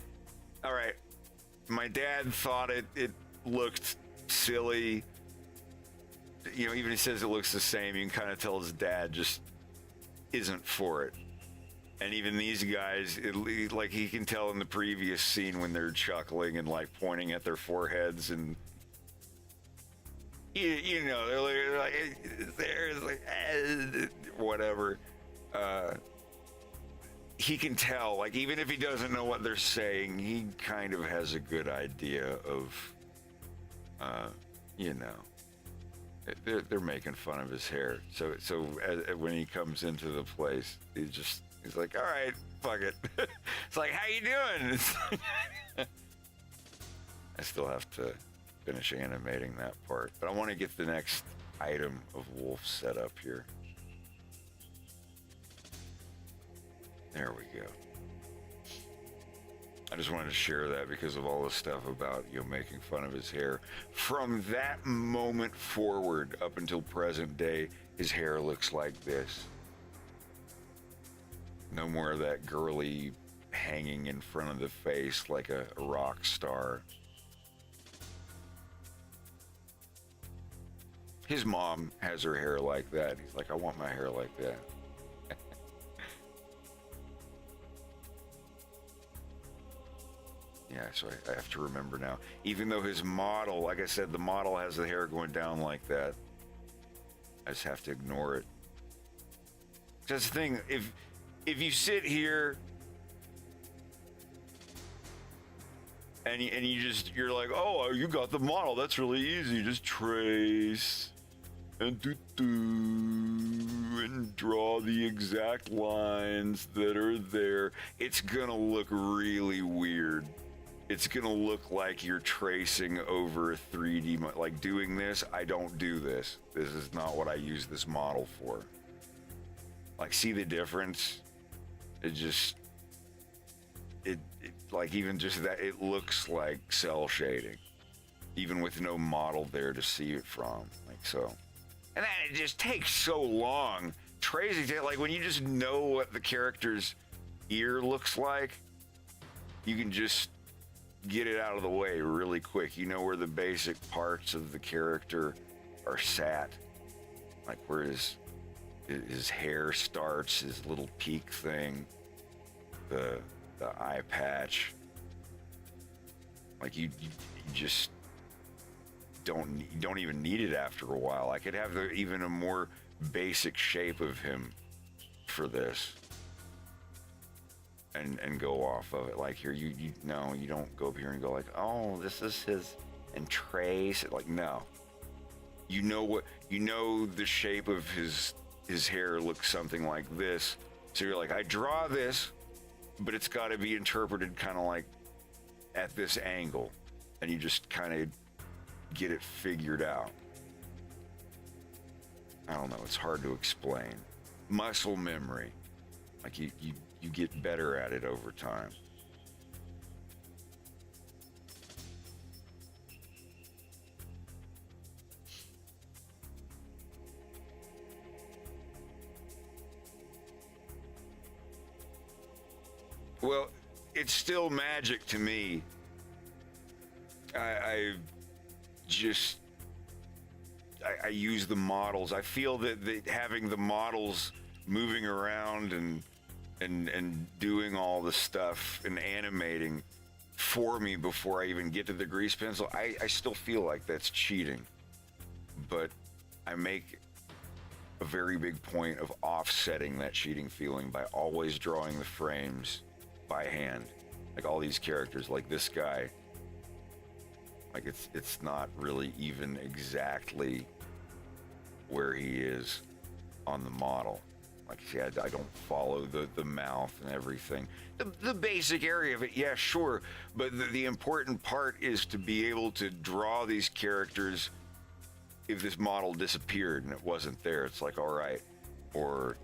"All right, my dad thought it looked silly." You know, even he says it looks the same. You can kind of tell his dad just isn't for it. And even these guys, like he can tell in the previous scene when they're chuckling and like pointing at their foreheads and you know, they're like there's like whatever. He can tell, like even if he doesn't know what they're saying, he kind of has a good idea of, you know, they're making fun of his hair. So when he comes into the place, he's like, "All right, fuck it." It's like, "How you doing?" I still have to finish animating that part, but I want to get the next item of Wolf set up here. There we go. I just wanted to share that because of all the stuff about, you know, making fun of his hair. From that moment forward up until present day, his hair looks like this. No more of that girly hanging in front of the face like a rock star. His mom has her hair like that. He's like, "I want my hair like that." Yeah, so I have to remember now. Even though his model, like I said, the model has the hair going down like that, I just have to ignore it. That's the thing. If you sit here and you're like, "Oh, you got the model. That's really easy. Just trace and and draw the exact lines that are there." It's gonna look really weird. It's gonna look like you're tracing over a 3D, like doing this. I don't do this. This is not what I use this model for. Like, see the difference? It like even just that, it looks like cell shading, even with no model there to see it from. Like so, and then it just takes so long. Crazy, like when you just know what the character's ear looks like, you can just get it out of the way really quick. You know where the basic parts of the character are sat, like where his hair starts, his little peak thing, the eye patch. Like you just don't even need it after a while. I could have even a more basic shape of him for this. And go off of it. Like here, you don't go up here and go like, "Oh, this is his," and trace it. Like, no. You know the shape of his hair looks something like this. So you're like, I draw this, but it's got to be interpreted kind of like at this angle, and you just kind of get it figured out. I don't know. It's hard to explain. Muscle memory. Like you get better at it over time. Well, it's still magic to me. I use the models. I feel that having the models moving around and doing all the stuff and animating for me before I even get to the grease pencil, I still feel like that's cheating. But I make a very big point of offsetting that cheating feeling by always drawing the frames by hand. Like all these characters, like this guy, like it's not really even exactly where he is on the model. Like, see, I don't follow the mouth and everything. The basic area of it, yeah, sure. But the important part is to be able to draw these characters. If this model disappeared and it wasn't there, it's like, all right. Or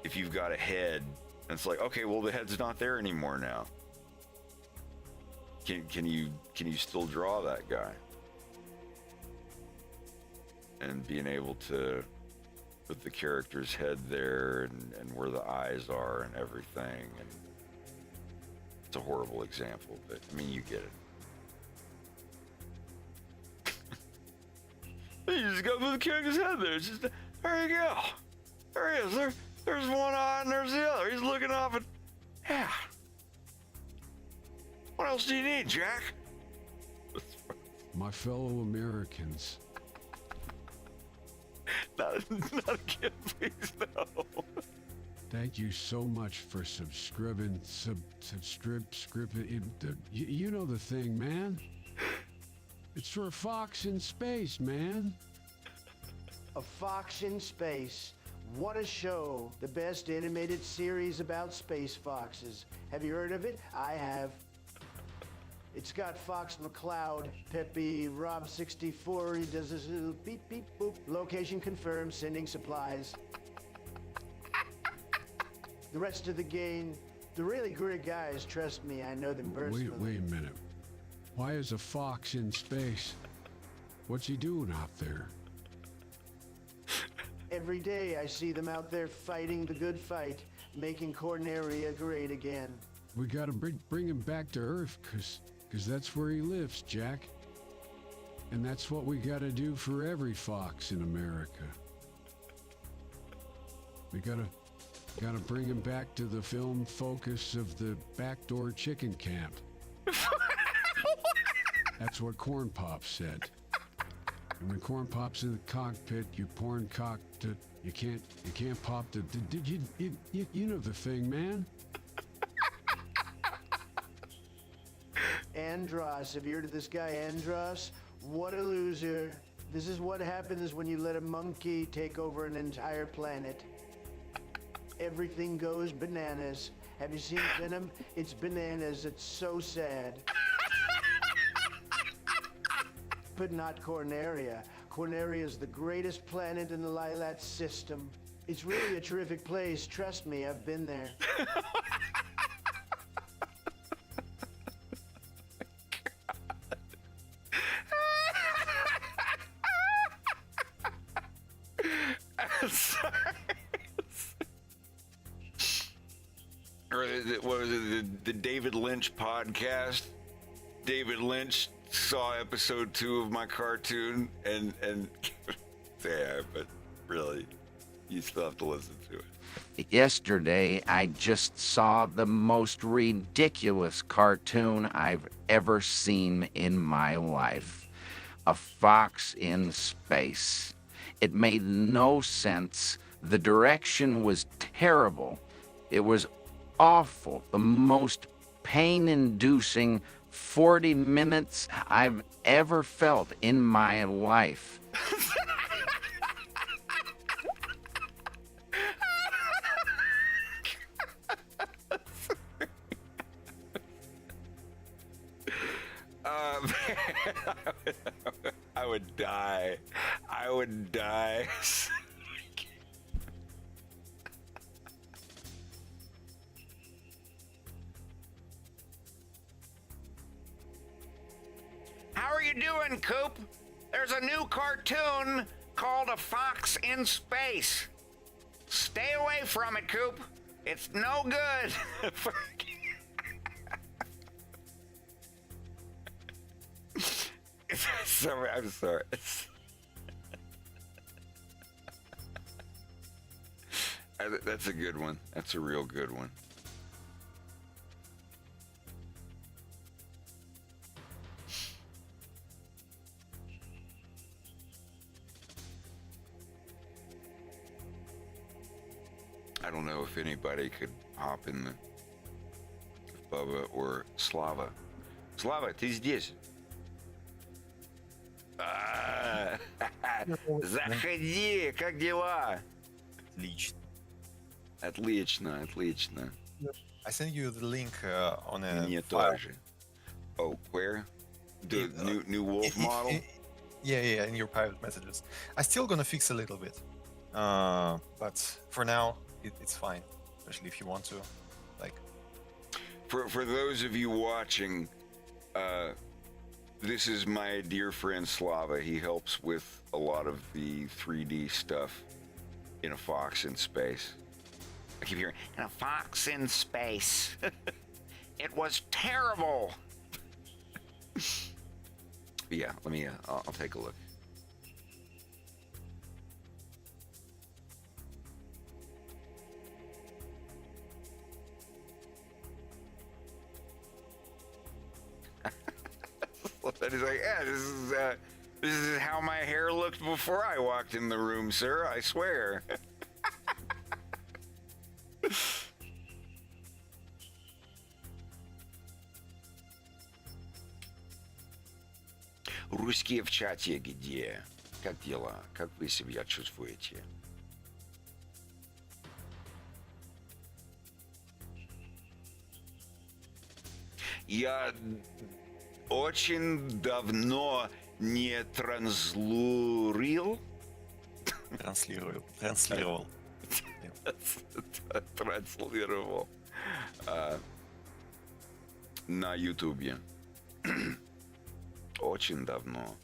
if you've got a head, and it's like, okay, well, the head's not there anymore now. Can you still draw that guy? And being able to put the character's head there and where the eyes are and everything. And it's a horrible example, but I mean, you get it. You just go put the character's head there. It's just, there you go. There he is. There's one eye and there's the other. He's looking off at, yeah. What else do you need, Jack? My fellow Americans. Not again, please, no. Thank you so much for subscribing. You know the thing, man. It's for Fox in Space, man. A Fox in Space. What a show. The best animated series about space foxes. Have you heard of it? I have. It's got Fox McCloud, Peppy, Rob 64. He does this little beep, beep, boop. Location confirmed, sending supplies. The rest of the gang, the really great guys, trust me, I know them personally. Wait a minute. Why is a fox in space? What's he doing out there? Every day I see them out there fighting the good fight, making Corneria great again. We gotta bring him back to Earth, cause that's where he lives, Jack. And that's what we gotta do for every fox in America. We gotta bring him back to the film focus of the backdoor chicken camp. That's what Corn Pop said. And when Corn Pop's in the cockpit, you porn cock to, you can't pop the, you know the thing, man. Andros, have you heard of this guy Andros? What a loser. This is what happens when you let a monkey take over an entire planet. Everything goes bananas. Have you seen Venom? It's bananas. It's so sad. But not Corneria. Corneria is the greatest planet in the Lilat system. It's really a terrific place. Trust me, I've been there. Or what was it, the David Lynch podcast? David Lynch saw episode 2 of my cartoon and yeah, but really, you still have to listen to it. Yesterday, I just saw the most ridiculous cartoon I've ever seen in my life. A fox in space. It made no sense. The direction was terrible. It was awful. The most pain-inducing 40 minutes I've ever felt in my life. I would die. I would die. How are you doing, Coop? There's a new cartoon called A Fox in Space. Stay away from it, Coop. It's no good. Sorry, I'm sorry. That's a good one. That's a real good one. I don't know if anybody could hop in the Bubba or Slava. Slava, ты здесь? Заходи, как дела? Отлично. Отлично, отлично. I sent you the link on a Мне file. тоже. Oh, where? The It, new wolf i- model? yeah, in your private messages. I'm still gonna fix a little bit, but for now it's fine. Especially if you want to, like. For those of you watching, this is my dear friend Slava. He helps with a lot of the 3D stuff in a Fox in space. I keep hearing, in a Fox in space. It was terrible. Yeah, let me, I'll take a look. And he's like, yeah, this is how my hair looked before I walked in the room, sir. I swear. Русские в чате где? Как дела? Как вы себя чувствуете? Я очень давно не транслировал. Транслировал. Транслировал на Ютубе. Очень давно.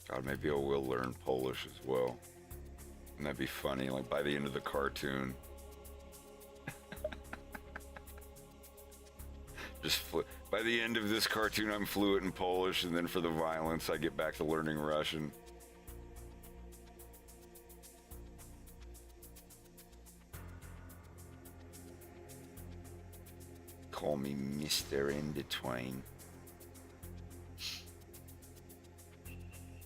God, maybe I will learn Polish as well. And that'd be funny, like by the end of the cartoon. By the end of this cartoon, I'm fluent in Polish, and then for the violence, I get back to learning Russian. Call me Mr. In Between.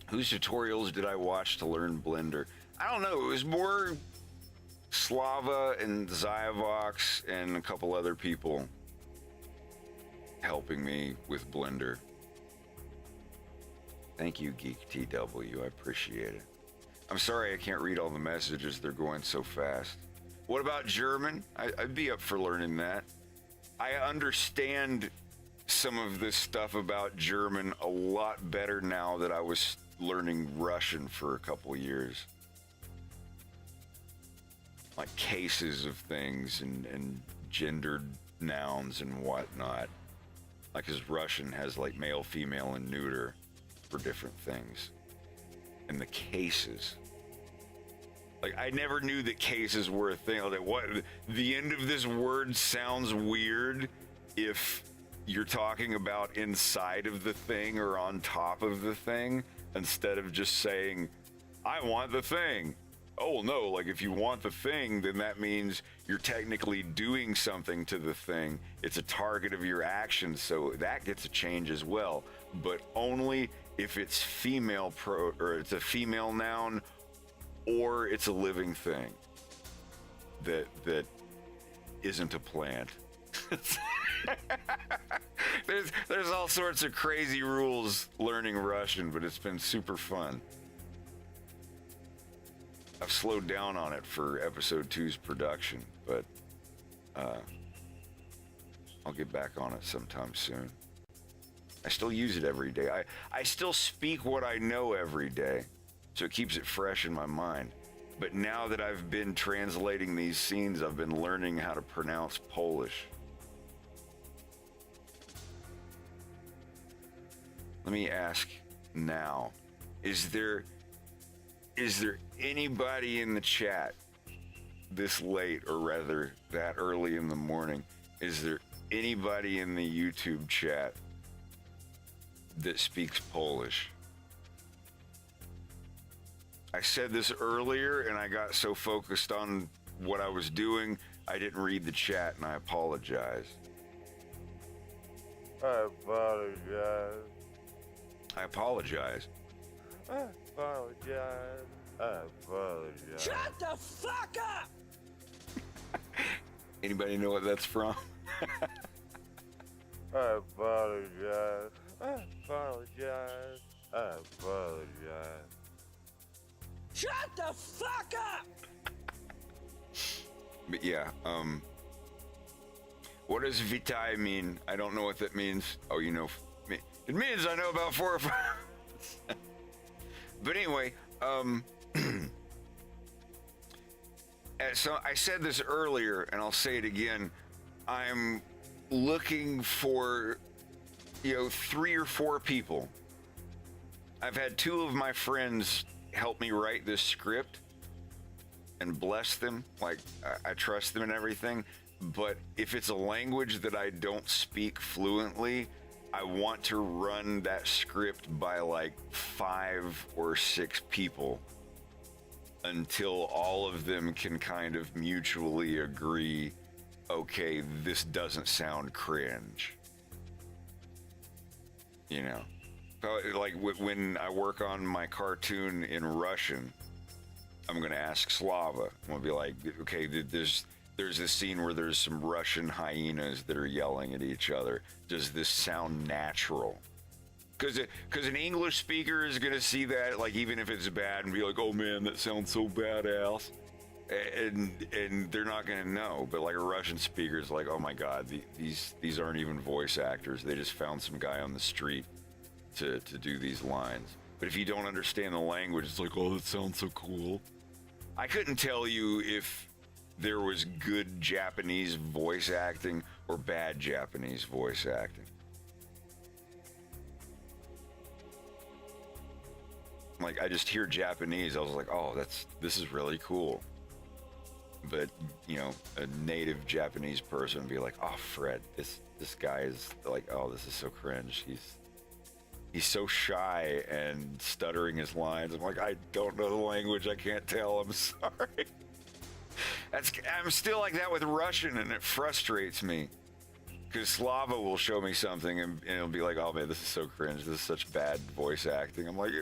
Whose tutorials did I watch to learn Blender? I don't know. It was more Slava and Zyavox and a couple other people helping me with Blender. Thank you, Geek TW. I appreciate it. I'm sorry I can't read all the messages. They're going so fast. What about German? I'd be up for learning that. I understand some of this stuff about German a lot better now that I was learning Russian for a couple years. Like cases of things and gendered nouns and whatnot. Like his Russian has like male, female, and neuter for different things. And the cases. Like I never knew that cases were a thing. Like what the end of this word sounds weird if you're talking about inside of the thing or on top of the thing instead of just saying, I want the thing. Oh no, like if you want the thing, then that means you're technically doing something to the thing. It's a target of your action, so that gets a change as well. But only if it's female or it's a female noun or it's a living thing that isn't a plant. There's all sorts of crazy rules learning Russian, but it's been super fun. I've slowed down on it for episode 2's production, but I'll get back on it sometime soon. I still use it every day. I still speak what I know every day, so it keeps it fresh in my mind. But now that I've been translating these scenes, I've been learning how to pronounce Polish. Let me ask now, is there Is there anybody in the chat this late, or rather that early in the morning? Is there anybody in the YouTube chat that speaks Polish? I said this earlier and I got so focused on what I was doing, I didn't read the chat, and I apologize. I apologize. I apologize. I apologize. I apologize. Shut the fuck up! Anybody know what that's from? I apologize. I apologize. I apologize. Shut the fuck up! But yeah, what does Vitai mean? I don't know what that means. Oh, you know, it means I know about 4 or 5. But anyway, so I said this earlier, and I'll say it again. I'm looking for, 3 or 4 people. I've had 2 of my friends help me write this script, and bless them. Like, I trust them and everything. But if it's a language that I don't speak fluently, I want to run that script by like 5 or 6 people until all of them can kind of mutually agree, okay, this doesn't sound cringe. Like when I work on my cartoon in Russian, I'm going to ask Slava. I'm going to be like, okay, there's this scene where there's some Russian hyenas that are yelling at each other. Does this sound natural? Because an English speaker is going to see that, like, even if it's bad, and be like, oh man, that sounds so badass. And they're not going to know. But like a Russian speaker is like, oh my God, these aren't even voice actors. They just found some guy on the street to do these lines. But if you don't understand the language, it's like, oh, that sounds so cool. I couldn't tell you if there was good Japanese voice acting or bad Japanese voice acting. Like, I just hear Japanese, I was like, oh, this is really cool. But, a native Japanese person would be like, oh, Fred, this guy is like, oh, this is so cringe. He's so shy and stuttering his lines. I'm like, I don't know the language. I can't tell. I'm sorry. I'm still like that with Russian, and it frustrates me. Because Slava will show me something, and it'll be like, oh man, this is so cringe. This is such bad voice acting. I'm like,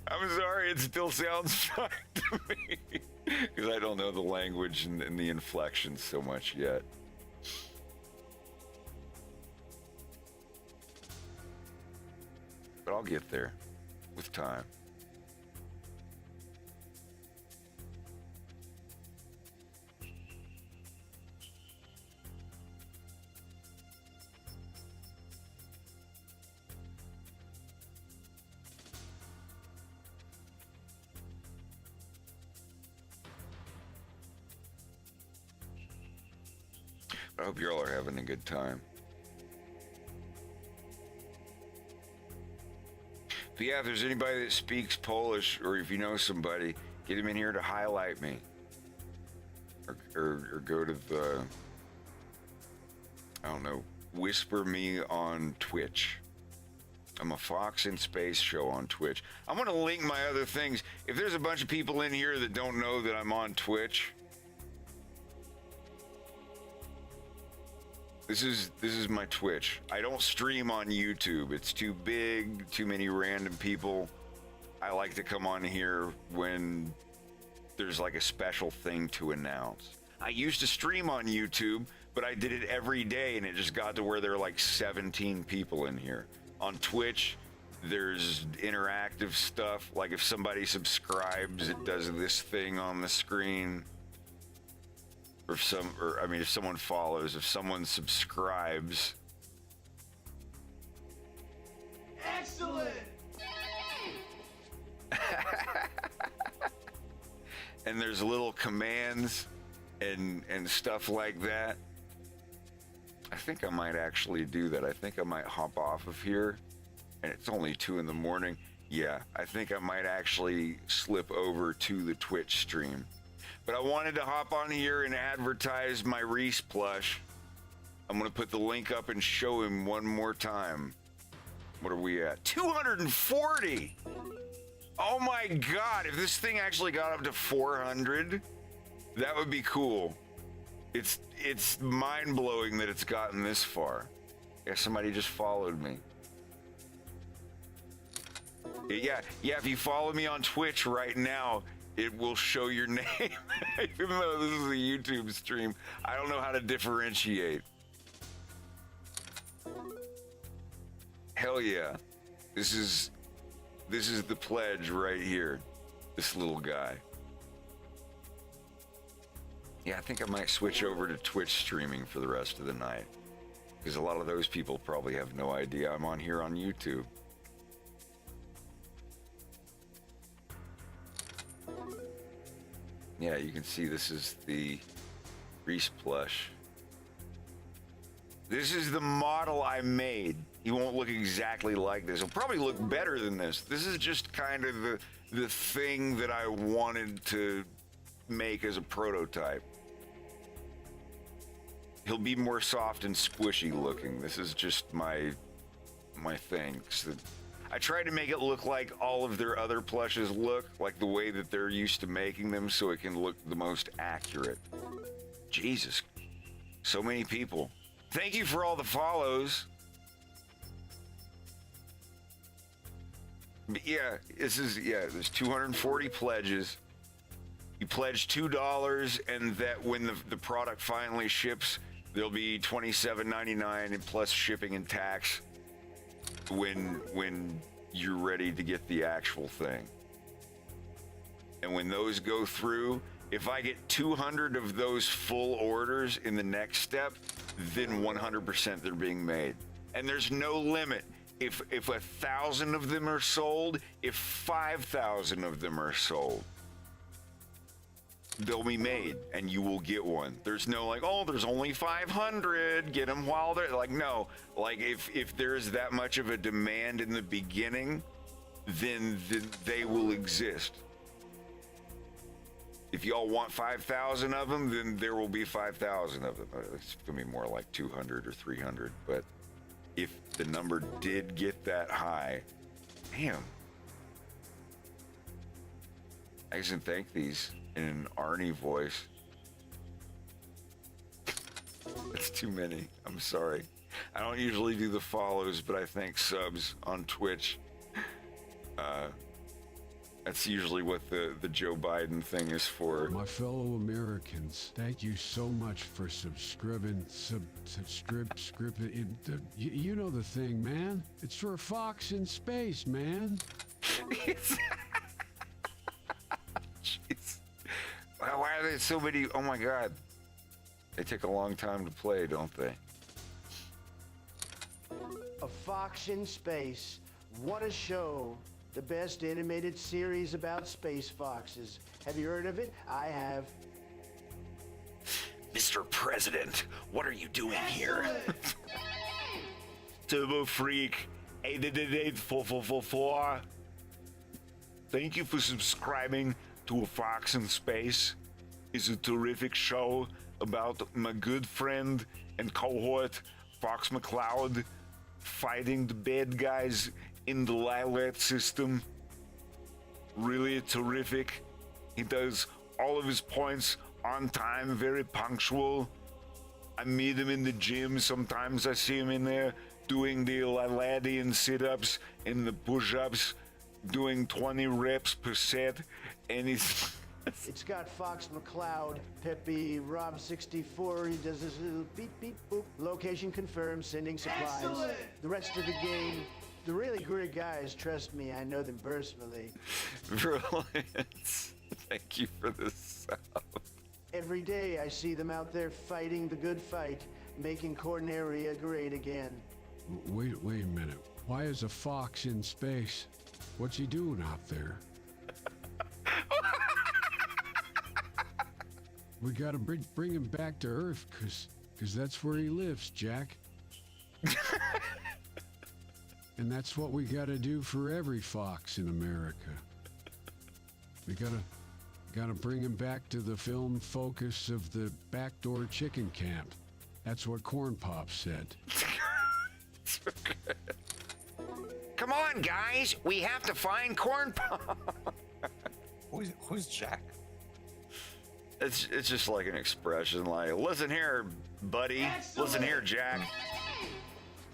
I'm sorry, it still sounds fine to me. Because I don't know the language and the inflections so much yet. But I'll get there with time. I hope you all are having a good time. But yeah, if there's anybody that speaks Polish, or if you know somebody, get them in here to highlight me. Or go to the, I don't know, whisper me on Twitch. I'm a Fox in Space show on Twitch. I'm going to link my other things. If there's a bunch of people in here that don't know that I'm on Twitch, this is my Twitch. I don't stream on YouTube. It's too big, too many random people. I like to come on here when there's like a special thing to announce. I used to stream on YouTube, but I did it every day, and it just got to where there are like 17 people in here. On Twitch, there's interactive stuff. Like if somebody subscribes, it does this thing on the screen. Or if someone follows, if someone subscribes. Excellent! And there's little commands and stuff like that. I think I might actually do that. I think I might hop off of here, and it's only 2 in the morning, Yeah, I think I might actually slip over to the Twitch stream. But I wanted to hop on here and advertise my Rhys plush. I'm going to put the link up and show him one more time. What are we at? 240! Oh my god, if this thing actually got up to 400, that would be cool. It's mind-blowing that it's gotten this far. Yeah, somebody just followed me. Yeah, if you follow me on Twitch right now, it will show your name. Even though this is a YouTube stream, I don't know how to differentiate. Hell yeah. This is the pledge right here. This little guy. Yeah, I think I might switch over to Twitch streaming for the rest of the night. Because a lot of those people probably have no idea I'm on here on YouTube. Yeah, you can see this is the Rhys plush. This is the model I made. He won't look exactly like this. He'll probably look better than this. This is just kind of the thing that I wanted to make as a prototype. He'll be more soft and squishy looking. This is just my thing. So I tried to make it look like all of their other plushes look, like the way that they're used to making them, so it can look the most accurate. Jesus, so many people. Thank you for all the follows. But yeah, there's 240 pledges. You pledge $2, and that when the product finally ships, there'll be $27.99 and plus shipping and tax when you're ready to get the actual thing. And when those go through, if I get 200 of those full orders in the next step, then 100% they're being made. And there's no limit. If 1,000 of them are sold, if 5,000 of them are sold, they'll be made and you will get one. There's no like, oh, there's only 500, get them while they're like, no, like if there's that much of a demand in the beginning, then they will exist. If y'all want 5,000 of them, then there will be 5,000 of them. It's gonna be more like 200 or 300, but if the number did get that high, damn. I can thank these in an Arnie voice. That's too many. I'm sorry. I don't usually do the follows, but I thank subs on Twitch. That's usually what the Joe Biden thing is for. My fellow Americans, thank you so much for subscribing. You know the thing, man. It's for Fox in space, man. Jeez. Why are there so many? Oh my God. They take a long time to play, don't they? A Fox in Space. What a show. The best animated series about space foxes. Have you heard of it? I have. Mr. President, what are you doing here? Turbo Freak 888-4444. Thank you for subscribing to A Fox in Space. It's a terrific show about my good friend and cohort, Fox McCloud, fighting the bad guys in the Lilat system. Really terrific. He does all of his points on time, very punctual. I meet him in the gym. Sometimes I see him in there doing the Liladian sit-ups and the push-ups, doing 20 reps per set, and he's... It's got Fox McCloud, Peppy, Rob 64. He does this little beep, beep, boop. Location confirmed, sending supplies. Excellent. The rest of the game, the really great guys, trust me, I know them personally. Brilliant. Thank you for this sub. Every day I see them out there fighting the good fight, making Corneria great again. Wait a minute. Why is a fox in space? What's he doing out there? We gotta bring him back to Earth, cause that's where he lives, Jack. And And that's what we gotta do for every fox in America. We gotta bring him back to the film focus of the backdoor chicken camp. That's what Corn Pop said. Come on, guys. We have to find Corn Pop. Who's Jack? It's just like an expression, like, listen here, buddy. Listen here, Jack.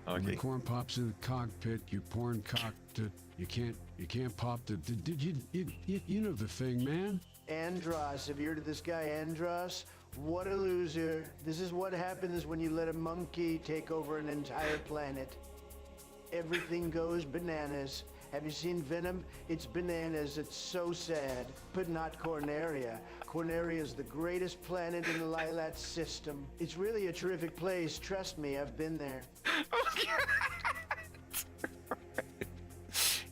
When Okay. Corn Pop's in the cockpit, you porn cock to, you can't pop the, did you know the thing, man? Andros, have you heard of this guy Andros? What a loser. This is what happens when you let a monkey take over an entire planet. Everything goes bananas. Have you seen Venom? It's bananas. It's so sad. But not Corneria. Corneria is the greatest planet in the Lilat system. It's really a terrific place. Trust me, I've been there.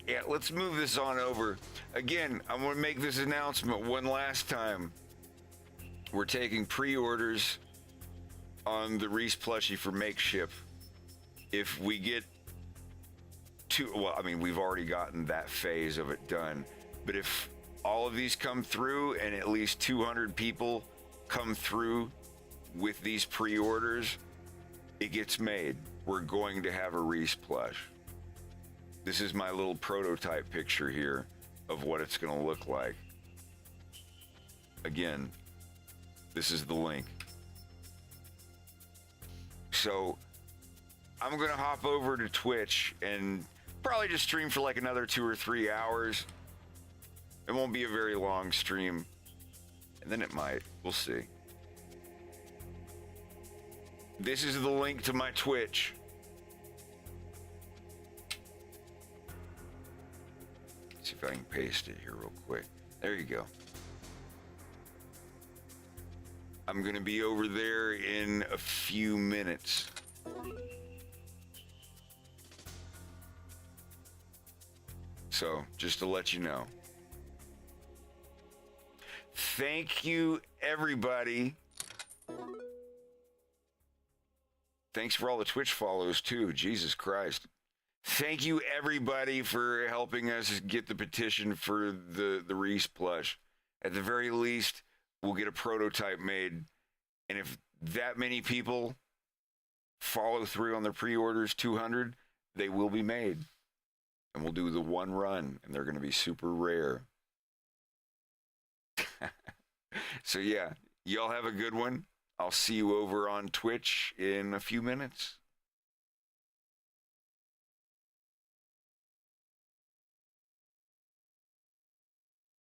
Yeah, let's move this on over. Again, I'm going to make this announcement one last time. We're taking pre-orders on the Rhys plushie for Makeshift. If we get we've already gotten that phase of it done. But if all of these come through and at least 200 people come through with these pre-orders, it gets made. We're going to have a Rhys plush. This is my little prototype picture here of what it's going to look like. Again, this is the link. So I'm going to hop over to Twitch and probably just stream for like another 2 or 3 hours. It won't be a very long stream. And then it might. We'll see. This is the link to my Twitch. See if I can paste it here real quick. There you go. I'm going to be over there in a few minutes. So, just to let you know. Thank you, everybody. Thanks for all the Twitch follows, too. Jesus Christ. Thank you, everybody, for helping us get the petition for the Rhys plush. At the very least, we'll get a prototype made. And if that many people follow through on their pre-orders, 200, they will be made. And we'll do the one run, and they're going to be super rare. So, yeah, y'all have a good one. I'll see you over on Twitch in a few minutes.